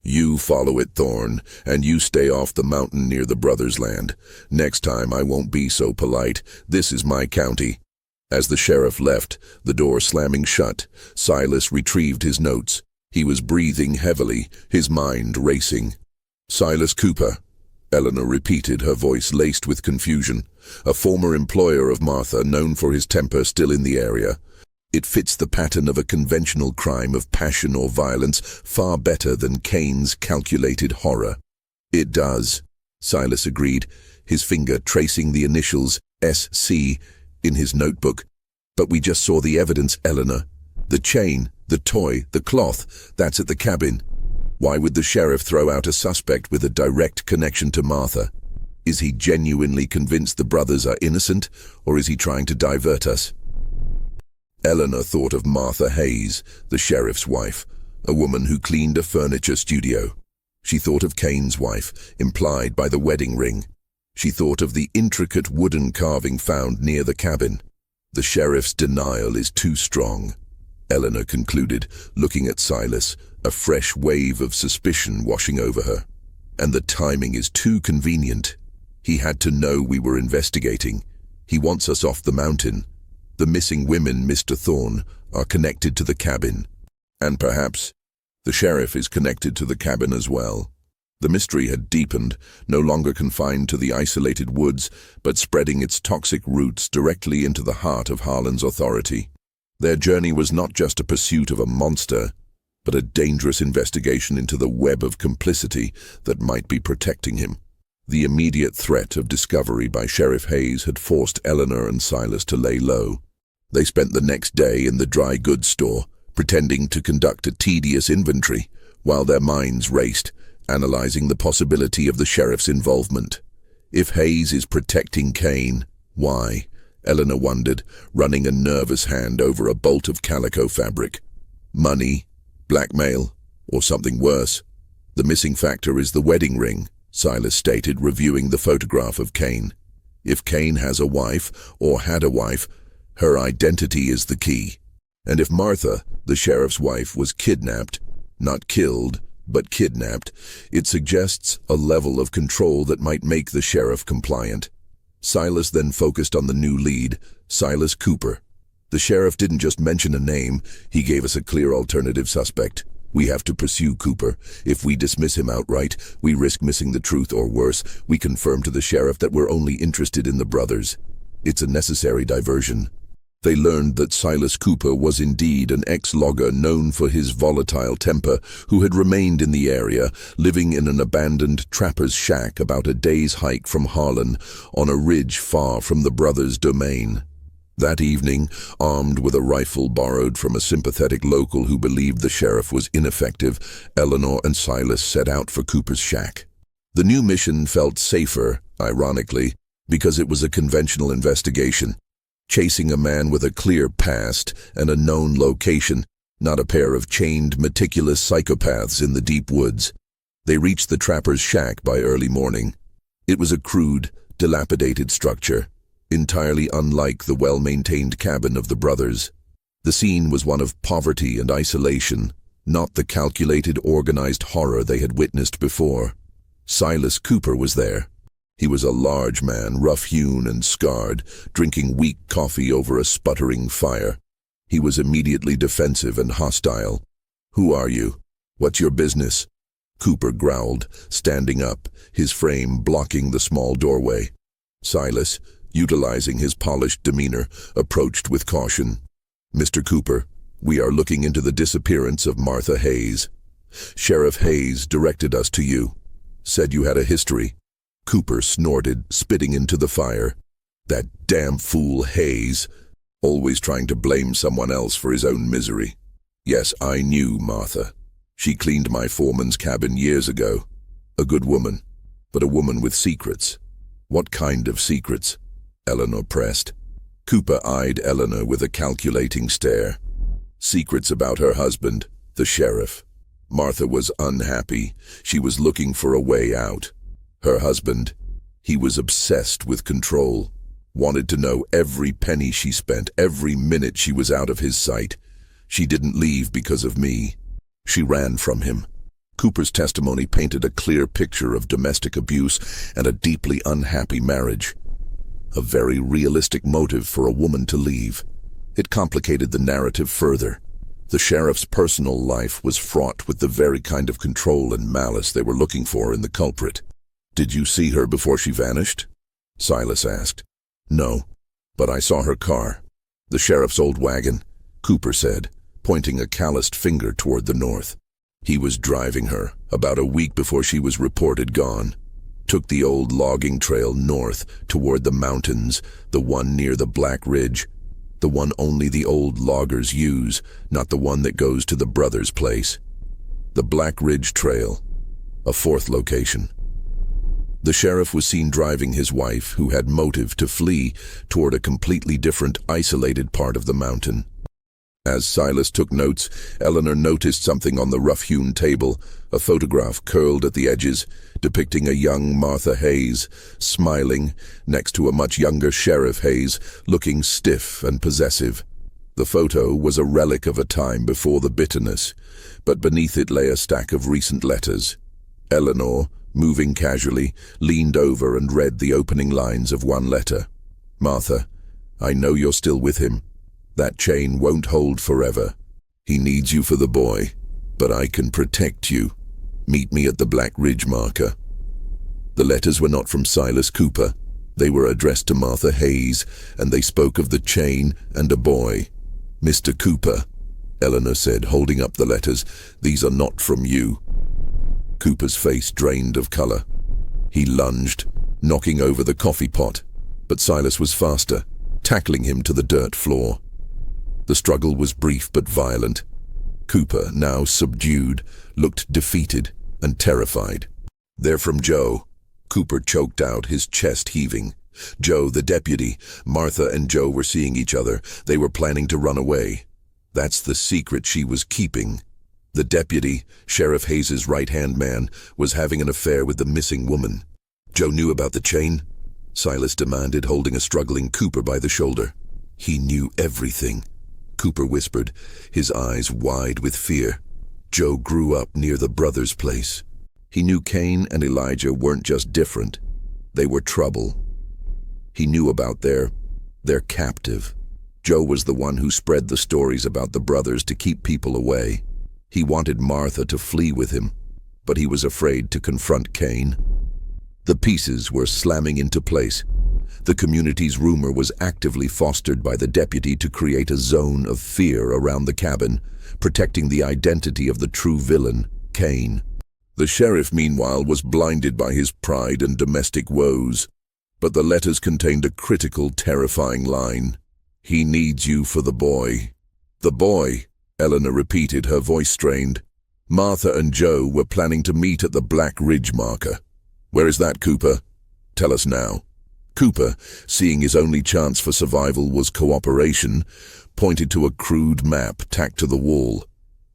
"You follow it, Thorne, and you stay off the mountain near the brothers' land. Next time I won't be so polite. This is my county." As the sheriff left, the door slamming shut, Silas retrieved his notes. He was breathing heavily, his mind racing. "Silas Cooper," Eleanor repeated, her voice laced with confusion. "A former employer of Martha, known for his temper, still in the area. It fits the pattern of a conventional crime of passion or violence far better than Kane's calculated horror." "It does," Silas agreed, his finger tracing the initials SC in his notebook. "But we just saw the evidence, Eleanor. The chain, the toy, the cloth, that's at the cabin. Why would the sheriff throw out a suspect with a direct connection to Martha? Is he genuinely convinced the brothers are innocent, or is he trying to divert us?" Eleanor thought of Martha Hayes, the sheriff's wife, a woman who cleaned a furniture studio. She thought of Kane's wife, implied by the wedding ring. She thought of the intricate wooden carving found near the cabin. "The sheriff's denial is too strong," Eleanor concluded, looking at Silas, a fresh wave of suspicion washing over her. "And the timing is too convenient. He had to know we were investigating. He wants us off the mountain. The missing women, Mr. Thorne, are connected to the cabin. And perhaps the sheriff is connected to the cabin as well." The mystery had deepened, no longer confined to the isolated woods, but spreading its toxic roots directly into the heart of Harlan's authority. Their journey was not just a pursuit of a monster, but a dangerous investigation into the web of complicity that might be protecting him. The immediate threat of discovery by Sheriff Hayes had forced Eleanor and Silas to lay low. They spent the next day in the dry goods store, pretending to conduct a tedious inventory, while their minds raced, analyzing the possibility of the sheriff's involvement. If Hayes is protecting Kane, why? Eleanor wondered, running a nervous hand over a bolt of calico fabric. Money, blackmail, or something worse? The missing factor is the wedding ring, Silas stated, reviewing the photograph of Kane. If Kane has a wife, or had a wife, her identity is the key. And if Martha, the sheriff's wife, was kidnapped, not killed, but kidnapped, it suggests a level of control that might make the sheriff compliant. Silas then focused on the new lead, Silas Cooper. The sheriff didn't just mention a name, he gave us a clear alternative suspect. We have to pursue Cooper. If we dismiss him outright, we risk missing the truth, or worse, we confirm to the sheriff that we're only interested in the brothers. It's a necessary diversion. They learned that Silas Cooper was indeed an ex-logger known for his volatile temper who had remained in the area, living in an abandoned trapper's shack about a day's hike from Harlan, on a ridge far from the brothers' domain. That evening, armed with a rifle borrowed from a sympathetic local who believed the sheriff was ineffective, Eleanor and Silas set out for Cooper's shack. The new mission felt safer, ironically, because it was a conventional investigation. Chasing a man with a clear past and a known location, not a pair of chained, meticulous psychopaths in the deep woods. They reached the trapper's shack by early morning. It was a crude, dilapidated structure, entirely unlike the well-maintained cabin of the brothers. The scene was one of poverty and isolation, not the calculated, organized horror they had witnessed before. Silas Cooper was there. He was a large man, rough-hewn and scarred, drinking weak coffee over a sputtering fire. He was immediately defensive and hostile. "Who are you? What's your business?" Cooper growled, standing up, his frame blocking the small doorway. Silas, utilizing his polished demeanor, approached with caution. "Mr. Cooper, we are looking into the disappearance of Martha Hayes. Sheriff Hayes directed us to you. Said you had a history." Cooper snorted, spitting into the fire. "That damn fool Hayes, always trying to blame someone else for his own misery. Yes, I knew Martha. She cleaned my foreman's cabin years ago. A good woman, but a woman with secrets." "What kind of secrets?" Eleanor pressed. Cooper eyed Eleanor with a calculating stare. "Secrets about her husband, the sheriff. Martha was unhappy. She was looking for a way out. Her husband, he was obsessed with control, wanted to know every penny she spent, every minute she was out of his sight. She didn't leave because of me. She ran from him." Cooper's testimony painted a clear picture of domestic abuse and a deeply unhappy marriage. A very realistic motive for a woman to leave. It complicated the narrative further. The sheriff's personal life was fraught with the very kind of control and malice they were looking for in the culprit. "Did you see her before she vanished?" Silas asked. "No, but I saw her car. The sheriff's old wagon," Cooper said, pointing a calloused finger toward the north. "He was driving her about a week before she was reported gone. Took the old logging trail north toward the mountains, the one near the Black Ridge, the one only the old loggers use, not the one that goes to the brothers' place. The Black Ridge Trail, a fourth location." The sheriff was seen driving his wife, who had motive to flee, toward a completely different, isolated part of the mountain. As Silas took notes, Eleanor noticed something on the rough-hewn table, a photograph curled at the edges, depicting a young Martha Hayes, smiling, next to a much younger Sheriff Hayes, looking stiff and possessive. The photo was a relic of a time before the bitterness, but beneath it lay a stack of recent letters. Eleanor, moving casually, leaned over and read the opening lines of one letter. "Martha, I know you're still with him. That chain won't hold forever. He needs you for the boy, but I can protect you. Meet me at the Black Ridge marker." The letters were not from Silas Cooper. They were addressed to Martha Hayes, and they spoke of the chain and a boy. "Mr. Cooper," Eleanor said, holding up the letters, "these are not from you." Cooper's face drained of color. He lunged, knocking over the coffee pot, but Silas was faster, tackling him to the dirt floor. The struggle was brief but violent. Cooper, now subdued, looked defeated and terrified. "They're from Joe," Cooper choked out, his chest heaving. "Joe, the deputy. Martha and Joe were seeing each other. They were planning to run away. That's the secret she was keeping. The deputy, Sheriff Hayes's right-hand man, was having an affair with the missing woman." "Joe knew about the chain?" Silas demanded, holding a struggling Cooper by the shoulder. "He knew everything," Cooper whispered, his eyes wide with fear. "Joe grew up near the brothers' place. He knew Cain and Elijah weren't just different. They were trouble. He knew about their captive. Joe was the one who spread the stories about the brothers to keep people away. He wanted Martha to flee with him, but he was afraid to confront Cain." The pieces were slamming into place. The community's rumor was actively fostered by the deputy to create a zone of fear around the cabin, protecting the identity of the true villain, Cain. The sheriff, meanwhile, was blinded by his pride and domestic woes. But the letters contained a critical, terrifying line. "He needs you for the boy." "The boy," Eleanor repeated, her voice strained. "Martha and Joe were planning to meet at the Black Ridge marker." "Where is that, Cooper? Tell us now." Cooper, seeing his only chance for survival was cooperation, pointed to a crude map tacked to the wall.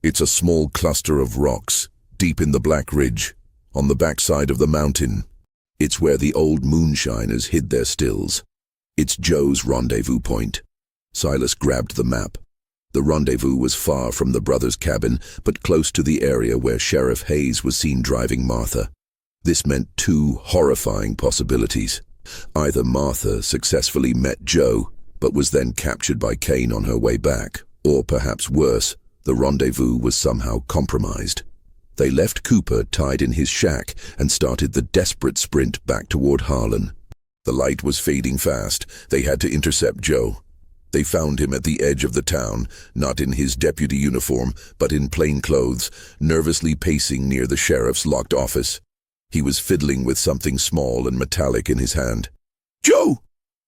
"It's a small cluster of rocks, deep in the Black Ridge, on the backside of the mountain. It's where the old moonshiners hid their stills. It's Joe's rendezvous point." Silas grabbed the map. The rendezvous was far from the brothers' cabin, but close to the area where Sheriff Hayes was seen driving Martha. This meant two horrifying possibilities. Either Martha successfully met Joe, but was then captured by Cain on her way back, or perhaps worse, the rendezvous was somehow compromised. They left Cooper tied in his shack and started the desperate sprint back toward Harlan. The light was fading fast. They had to intercept Joe. They found him at the edge of the town, not in his deputy uniform, but in plain clothes, nervously pacing near the sheriff's locked office. He was fiddling with something small and metallic in his hand. "Joe!"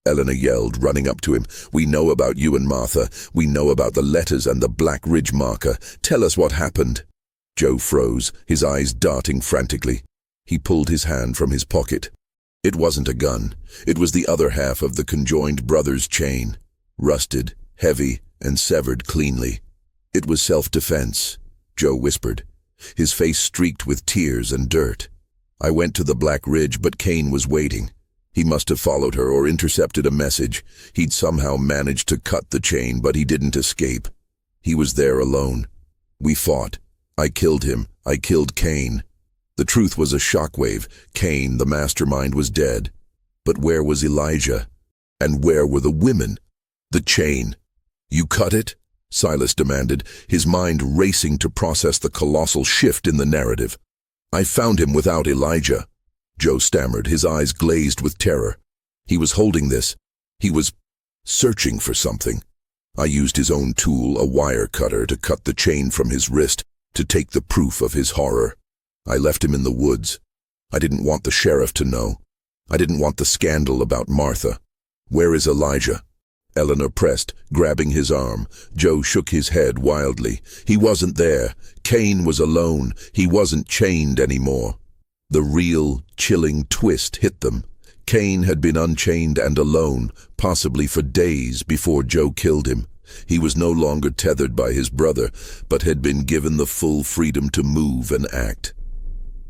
Eleanor yelled, running up to him. "We know about you and Martha. We know about the letters and the Black Ridge marker. Tell us what happened." Joe froze, his eyes darting frantically. He pulled his hand from his pocket. It wasn't a gun. It was the other half of the Conjoined brothers' chain. Rusted, heavy, and severed cleanly. "It was self-defense," Joe whispered, his face streaked with tears and dirt. "I went to the Black Ridge, but Cain was waiting. He must have followed her or intercepted a message. He'd somehow managed to cut the chain, but he didn't escape. He was there alone. We fought. I killed him. I killed Cain. The truth was a shockwave. Cain, the mastermind, was dead. But where was Elijah? And where were the women? The chain. You cut it?" Silas demanded, his mind racing to process the colossal shift in the narrative. "I found him without Elijah," Joe stammered, his eyes glazed with terror. "He was holding this. He was searching for something. I used his own tool, a wire cutter, to cut the chain from his wrist, to take the proof of his horror. I left him in the woods. I didn't want the sheriff to know. I didn't want the scandal about Martha. Where is Elijah?" Eleanor pressed, grabbing his arm. Joe shook his head wildly. "He wasn't there. Cain was alone. He wasn't chained anymore." The real, chilling twist hit them. Cain had been unchained and alone, possibly for days before Joe killed him. He was no longer tethered by his brother, but had been given the full freedom to move and act.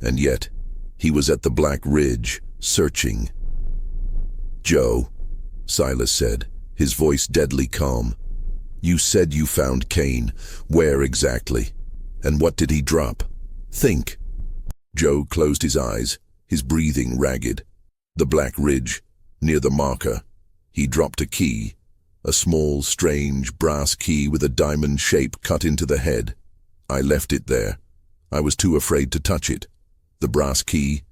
And yet, he was at the Black Ridge, searching. "Joe," Silas said, his voice deadly calm, "you said you found Cain. Where exactly? And what did he drop? Think." Joe closed his eyes, his breathing ragged. "The Black Ridge, near the marker. He dropped a key, a small, strange brass key with a diamond shape cut into the head. I left it there. I was too afraid to touch it. The brass key,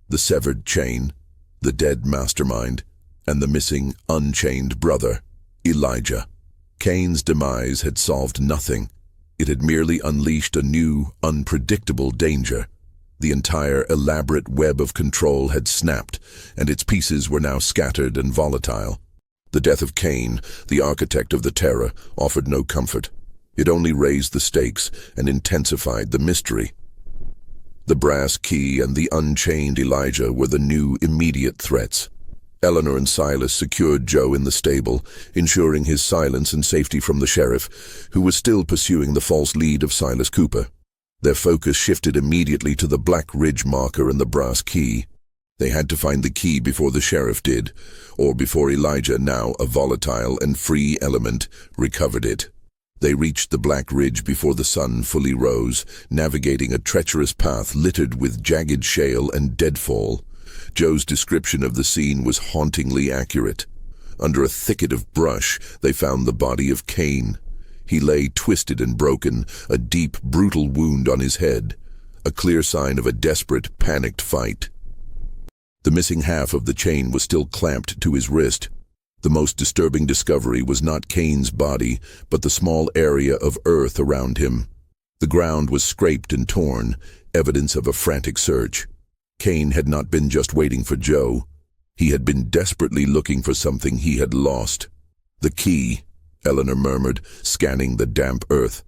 the severed chain, the dead mastermind, and the missing, unchained brother, Elijah. Kane's demise had solved nothing. It had merely unleashed a new, unpredictable danger. The entire elaborate web of control had snapped, and its pieces were now scattered and volatile. The death of Kane, the architect of the terror, offered no comfort. It only raised the stakes and intensified the mystery. The brass key and the unchained Elijah were the new immediate threats. Eleanor and Silas secured Joe in the stable, ensuring his silence and safety from the sheriff, who was still pursuing the false lead of Silas Cooper. Their focus shifted immediately to the Black Ridge marker and the brass key. They had to find the key before the sheriff did, or before Elijah, now a volatile and free element, recovered it. They reached the Black Ridge before the sun fully rose, navigating a treacherous path littered with jagged shale and deadfall. Joe's description of the scene was hauntingly accurate. Under a thicket of brush, they found the body of Kane. He lay twisted and broken, a deep, brutal wound on his head, a clear sign of a desperate, panicked fight. The missing half of the chain was still clamped to his wrist. The most disturbing discovery was not Kane's body, but the small area of earth around him. The ground was scraped and torn, evidence of a frantic search. Kane had not been just waiting for Joe. He had been desperately looking for something he had lost. The key, Eleanor murmured, scanning the damp earth.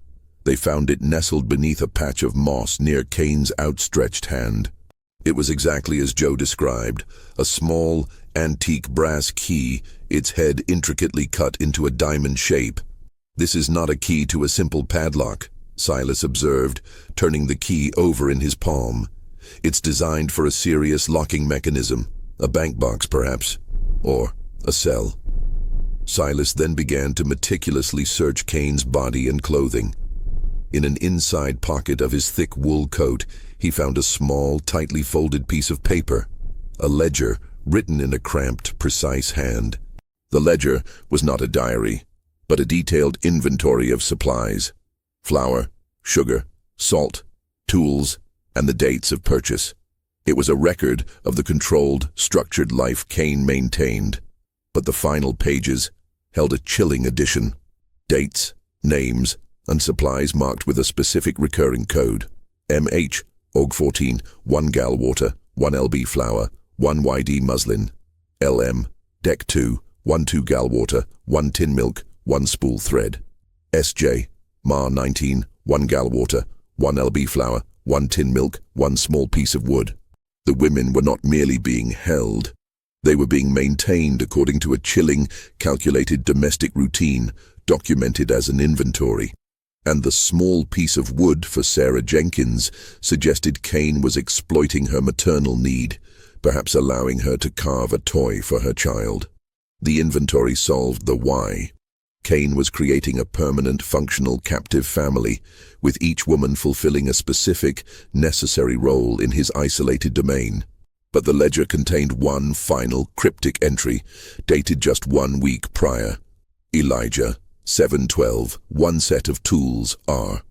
They found it nestled beneath a patch of moss near Kane's outstretched hand. It was exactly as Joe described, a small, antique brass key, its head intricately cut into a diamond shape. "This is not a key to a simple padlock," Silas observed, turning the key over in his palm. "It's designed for a serious locking mechanism, a bank box perhaps, or a cell." Silas then began to meticulously search Kane's body and clothing. In an inside pocket of his thick wool coat, he found a small, tightly folded piece of paper, a ledger written in a cramped, precise hand. The ledger was not a diary, but a detailed inventory of supplies: flour, sugar, salt, tools, and the dates of purchase. It was a record of the controlled, structured life Kane maintained. But the final pages held a chilling addition: dates, names, and supplies marked with a specific recurring code. MH, Og 14, 1 gal water, 1 LB flour, 1 YD muslin. LM, Deck 2, 1 2 gal water, 1 tin milk, 1 spool thread. SJ, Ma 19, 1 gal water, 1 LB flour, 1 tin milk, 1 small piece of wood. The women were not merely being held. They were being maintained according to a chilling, calculated domestic routine, documented as an inventory. And the small piece of wood for Sarah Jenkins suggested Kane was exploiting her maternal need, perhaps allowing her to carve a toy for her child. The inventory solved the why. Kane was creating a permanent, functional, captive family, with each woman fulfilling a specific, necessary role in his isolated domain. But the ledger contained one final, cryptic entry, dated just 1 week prior. Elijah, 7/12, 1 set of tools, R.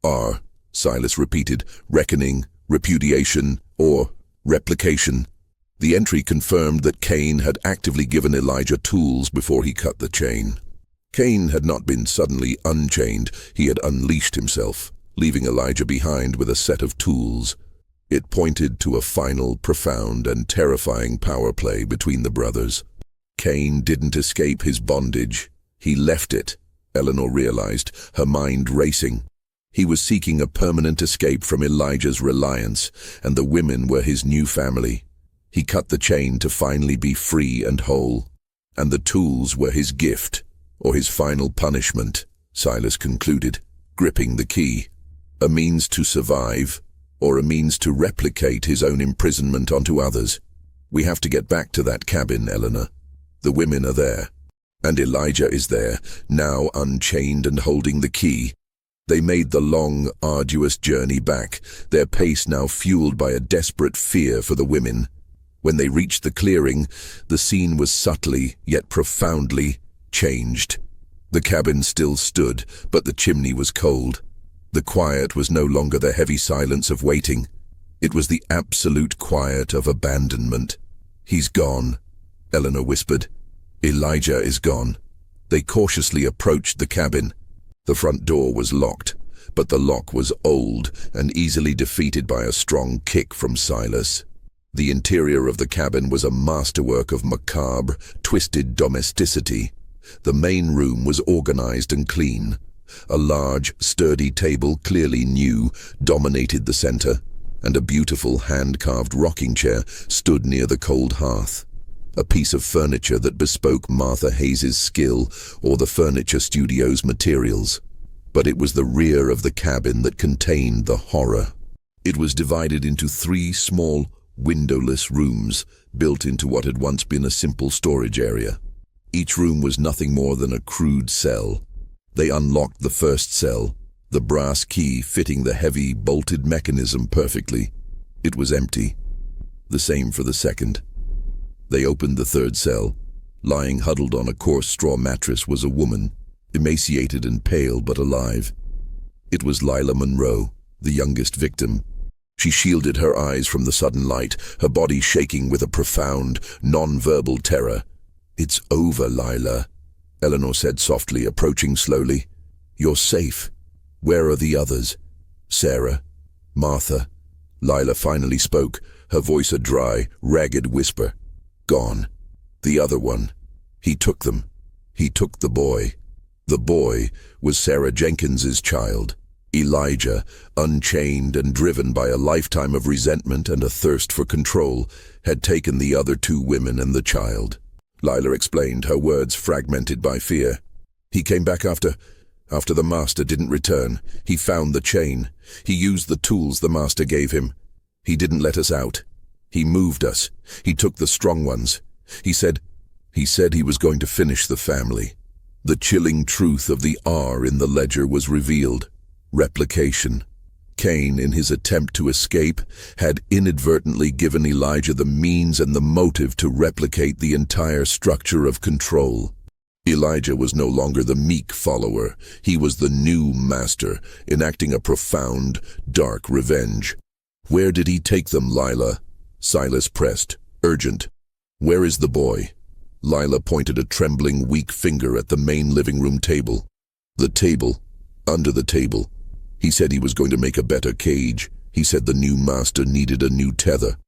R, Silas repeated, reckoning, repudiation, or replication. The entry confirmed that Kane had actively given Elijah tools before he cut the chain. Kane had not been suddenly unchained, he had unleashed himself, leaving Elijah behind with a set of tools. It pointed to a final, profound, and terrifying power play between the brothers. Kane didn't escape his bondage. He left it, Eleanor realized, her mind racing. He was seeking a permanent escape from Elijah's reliance, and the women were his new family. He cut the chain to finally be free and whole, and the tools were his gift, or his final punishment, Silas concluded, gripping the key. A means to survive, or a means to replicate his own imprisonment onto others. "We have to get back to that cabin, Eleanor. The women are there, and Elijah is there, now unchained and holding the key." They made the long, arduous journey back, their pace now fueled by a desperate fear for the women. When they reached the clearing, the scene was subtly, yet profoundly, changed. The cabin still stood, but the chimney was cold. The quiet was no longer the heavy silence of waiting. It was the absolute quiet of abandonment. "He's gone," Eleanor whispered. "Elijah is gone." They cautiously approached the cabin. The front door was locked, but the lock was old and easily defeated by a strong kick from Silas. The interior of the cabin was a masterwork of macabre, twisted domesticity. The main room was organized and clean. A large, sturdy table, clearly new, dominated the center, and a beautiful hand-carved rocking chair stood near the cold hearth. A piece of furniture that bespoke Martha Hayes's skill or the furniture studio's materials. But it was the rear of the cabin that contained the horror. It was divided into 3 small, windowless rooms built into what had once been a simple storage area. Each room was nothing more than a crude cell. They unlocked the first cell, the brass key fitting the heavy, bolted mechanism perfectly. It was empty. The same for the second. They opened the third cell. Lying huddled on a coarse straw mattress was a woman, emaciated and pale but alive. It was Lila Monroe, the youngest victim. She shielded her eyes from the sudden light, her body shaking with a profound, non-verbal terror. "It's over, Lila," Eleanor said softly, approaching slowly. "You're safe. Where are the others? Sarah? Martha?" Lila finally spoke, her voice a dry, ragged whisper. "Gone. The other one. He took them. He took the boy." The boy was Sarah Jenkins's child. Elijah, unchained and driven by a lifetime of resentment and a thirst for control, had taken the other 2 women and the child. Lila explained, her words fragmented by fear. "He came back after the master didn't return. He found the chain. He used the tools the master gave him. He didn't let us out. He moved us. He took the strong ones. He said he was going to finish the family." The chilling truth of the R in the ledger was revealed. Replication. Cain, in his attempt to escape, had inadvertently given Elijah the means and the motive to replicate the entire structure of control. Elijah was no longer the meek follower. He was the new master, enacting a profound, dark revenge. "Where did he take them, Lila?" Silas pressed, urgent. "Where is the boy?" Lila pointed a trembling, weak finger at the main living room table. "The table. Under the table. He said he was going to make a better cage. He said the new master needed a new tether."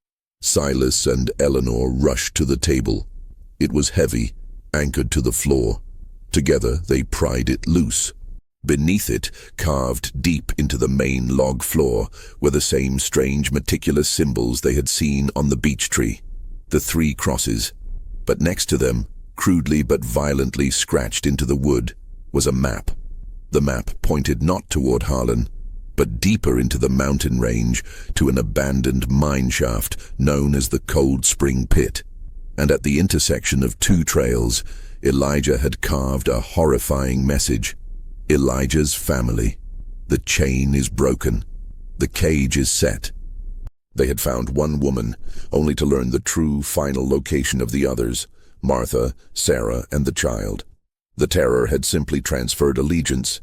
Silas and Eleanor rushed to the table. It was heavy, anchored to the floor. Together they pried it loose. Beneath it, carved deep into the main log floor, were the same strange, meticulous symbols they had seen on the beech tree. The 3 crosses. But next to them, crudely but violently scratched into the wood, was a map. The map pointed not toward Harlan, but deeper into the mountain range to an abandoned mine shaft known as the Cold Spring Pit. And at the intersection of 2 trails, Elijah had carved a horrifying message. Elijah's family. The chain is broken. The cage is set. They had found 1 woman, only to learn the true final location of the others, Martha, Sarah, and the child. The terror had simply transferred allegiance,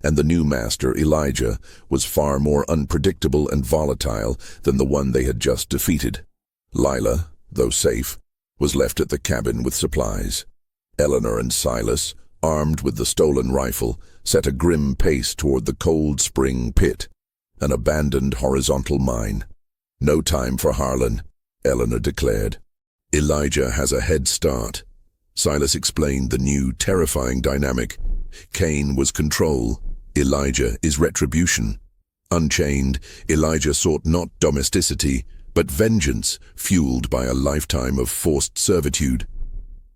and the new master, Elijah, was far more unpredictable and volatile than the one they had just defeated. Lila, though safe, was left at the cabin with supplies. Eleanor and Silas, armed with the stolen rifle, set a grim pace toward the Cold Spring Pit, an abandoned horizontal mine. "No time for Harlan," Eleanor declared. "Elijah has a head start." Silas explained the new, terrifying dynamic. Cain was control. Elijah is retribution. Unchained, Elijah sought not domesticity, but vengeance, fueled by a lifetime of forced servitude.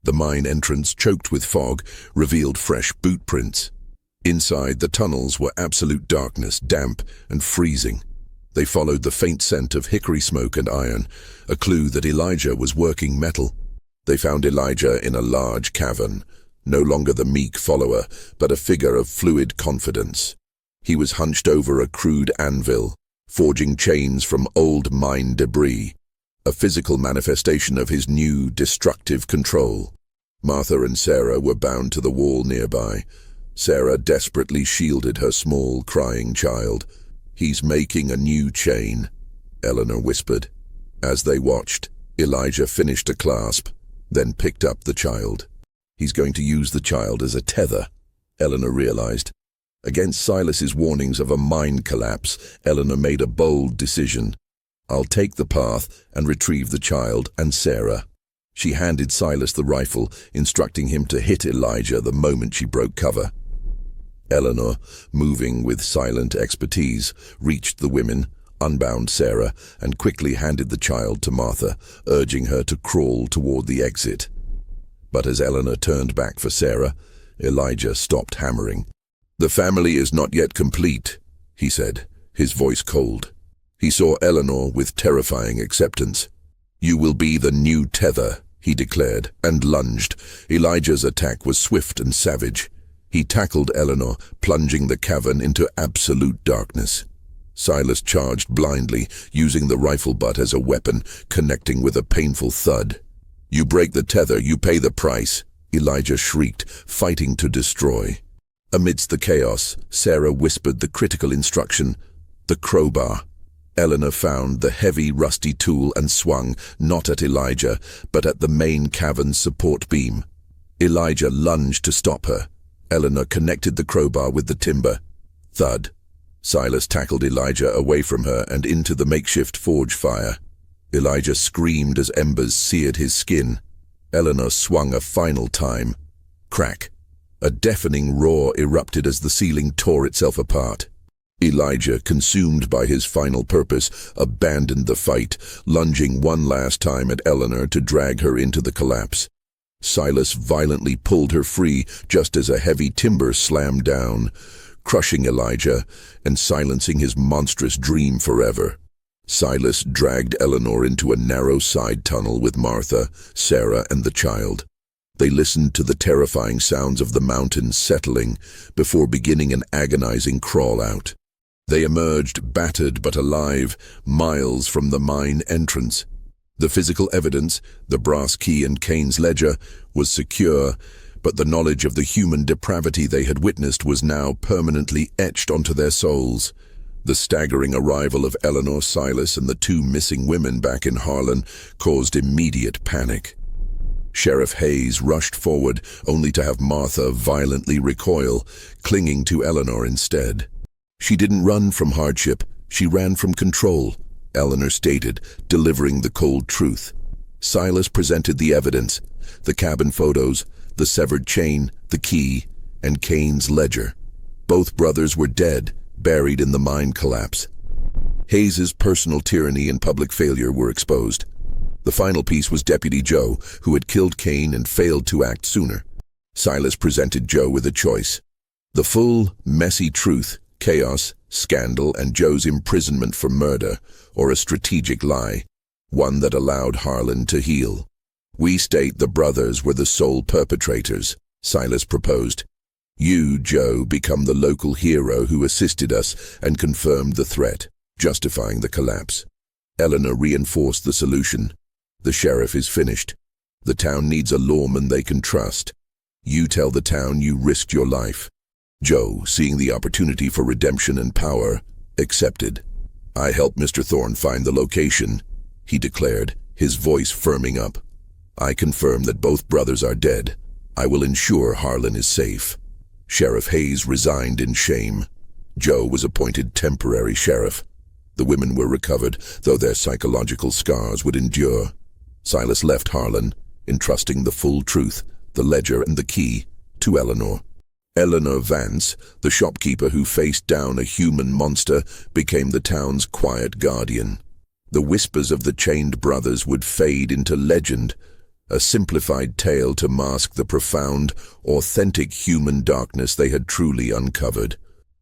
The mine entrance, choked with fog, revealed fresh boot prints. Inside, the tunnels were absolute darkness, damp and freezing. They followed the faint scent of hickory smoke and iron, a clue that Elijah was working metal. They found Elijah in a large cavern, no longer the meek follower, but a figure of fluid confidence. He was hunched over a crude anvil, forging chains from old mine debris, a physical manifestation of his new, destructive control. Martha and Sarah were bound to the wall nearby. Sarah desperately shielded her small, crying child. "He's making a new chain," Eleanor whispered. As they watched, Elijah finished a clasp, then picked up the child. He's going to use the child as a tether, Eleanor realized. Against Silas's warnings of a mind collapse, Eleanor made a bold decision. I'll take the path and retrieve the child and Sarah. She handed Silas the rifle, instructing him to hit Elijah the moment she broke cover. Eleanor, moving with silent expertise, reached the women, unbound Sarah, and quickly handed the child to Martha, urging her to crawl toward the exit. But as Eleanor turned back for Sarah, Elijah stopped hammering. "The family is not yet complete," he said, his voice cold. He saw Eleanor with terrifying acceptance. "You will be the new tether," he declared, and lunged. Elijah's attack was swift and savage. He tackled Eleanor, plunging the cavern into absolute darkness. Silas charged blindly, using the rifle butt as a weapon, connecting with a painful thud. "You break the tether, you pay the price," Elijah shrieked, fighting to destroy. Amidst the chaos, Sarah whispered the critical instruction, the crowbar. Eleanor found the heavy, rusty tool and swung, not at Elijah, but at the main cavern's support beam. Elijah lunged to stop her. Eleanor connected the crowbar with the timber. Thud. Silas tackled Elijah away from her and into the makeshift forge fire. Elijah screamed as embers seared his skin. Eleanor swung a final time. Crack. A deafening roar erupted as the ceiling tore itself apart. Elijah, consumed by his final purpose, abandoned the fight, lunging one last time at Eleanor to drag her into the collapse. Silas violently pulled her free just as a heavy timber slammed down, crushing Elijah and silencing his monstrous dream forever. Silas dragged Eleanor into a narrow side tunnel with Martha, Sarah, and the child. They listened to the terrifying sounds of the mountains settling before beginning an agonizing crawl out. They emerged battered but alive, miles from the mine entrance. The physical evidence, the brass key and Cain's ledger, was secure, but the knowledge of the human depravity they had witnessed was now permanently etched onto their souls. The staggering arrival of Eleanor, Silas, and the two missing women back in Harlan caused immediate panic. Sheriff Hayes rushed forward, only to have Martha violently recoil, clinging to Eleanor instead. "She didn't run from hardship, she ran from control," Eleanor stated, delivering the cold truth. Silas presented the evidence, the cabin photos, the severed chain, the key, and Cain's ledger. Both brothers were dead, buried in the mine collapse. Hayes's personal tyranny and public failure were exposed. The final piece was Deputy Joe, who had killed Cain and failed to act sooner. Silas presented Joe with a choice: the full, messy truth, chaos, scandal, and Joe's imprisonment for murder, or a strategic lie, one that allowed Harlan to heal. "We state the brothers were the sole perpetrators," Silas proposed. "You, Joe, become the local hero who assisted us and confirmed the threat, justifying the collapse." Eleanor reinforced the solution. "The sheriff is finished. The town needs a lawman they can trust. You tell the town you risked your life." Joe, seeing the opportunity for redemption and power, accepted. "I helped Mr. Thorne find the location," he declared, his voice firming up. "I confirm that both brothers are dead. I will ensure Harlan is safe." Sheriff Hayes resigned in shame. Joe was appointed temporary sheriff. The women were recovered, though their psychological scars would endure. Silas left Harlan, entrusting the full truth, the ledger and the key, to Eleanor. Eleanor Vance, the shopkeeper who faced down a human monster, became the town's quiet guardian. The whispers of the chained brothers would fade into legend, a simplified tale to mask the profound, authentic human darkness they had truly uncovered.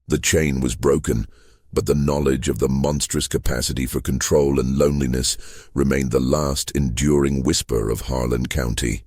The chain was broken, but the knowledge of the monstrous capacity for control and loneliness remained the last enduring whisper of Harlan County.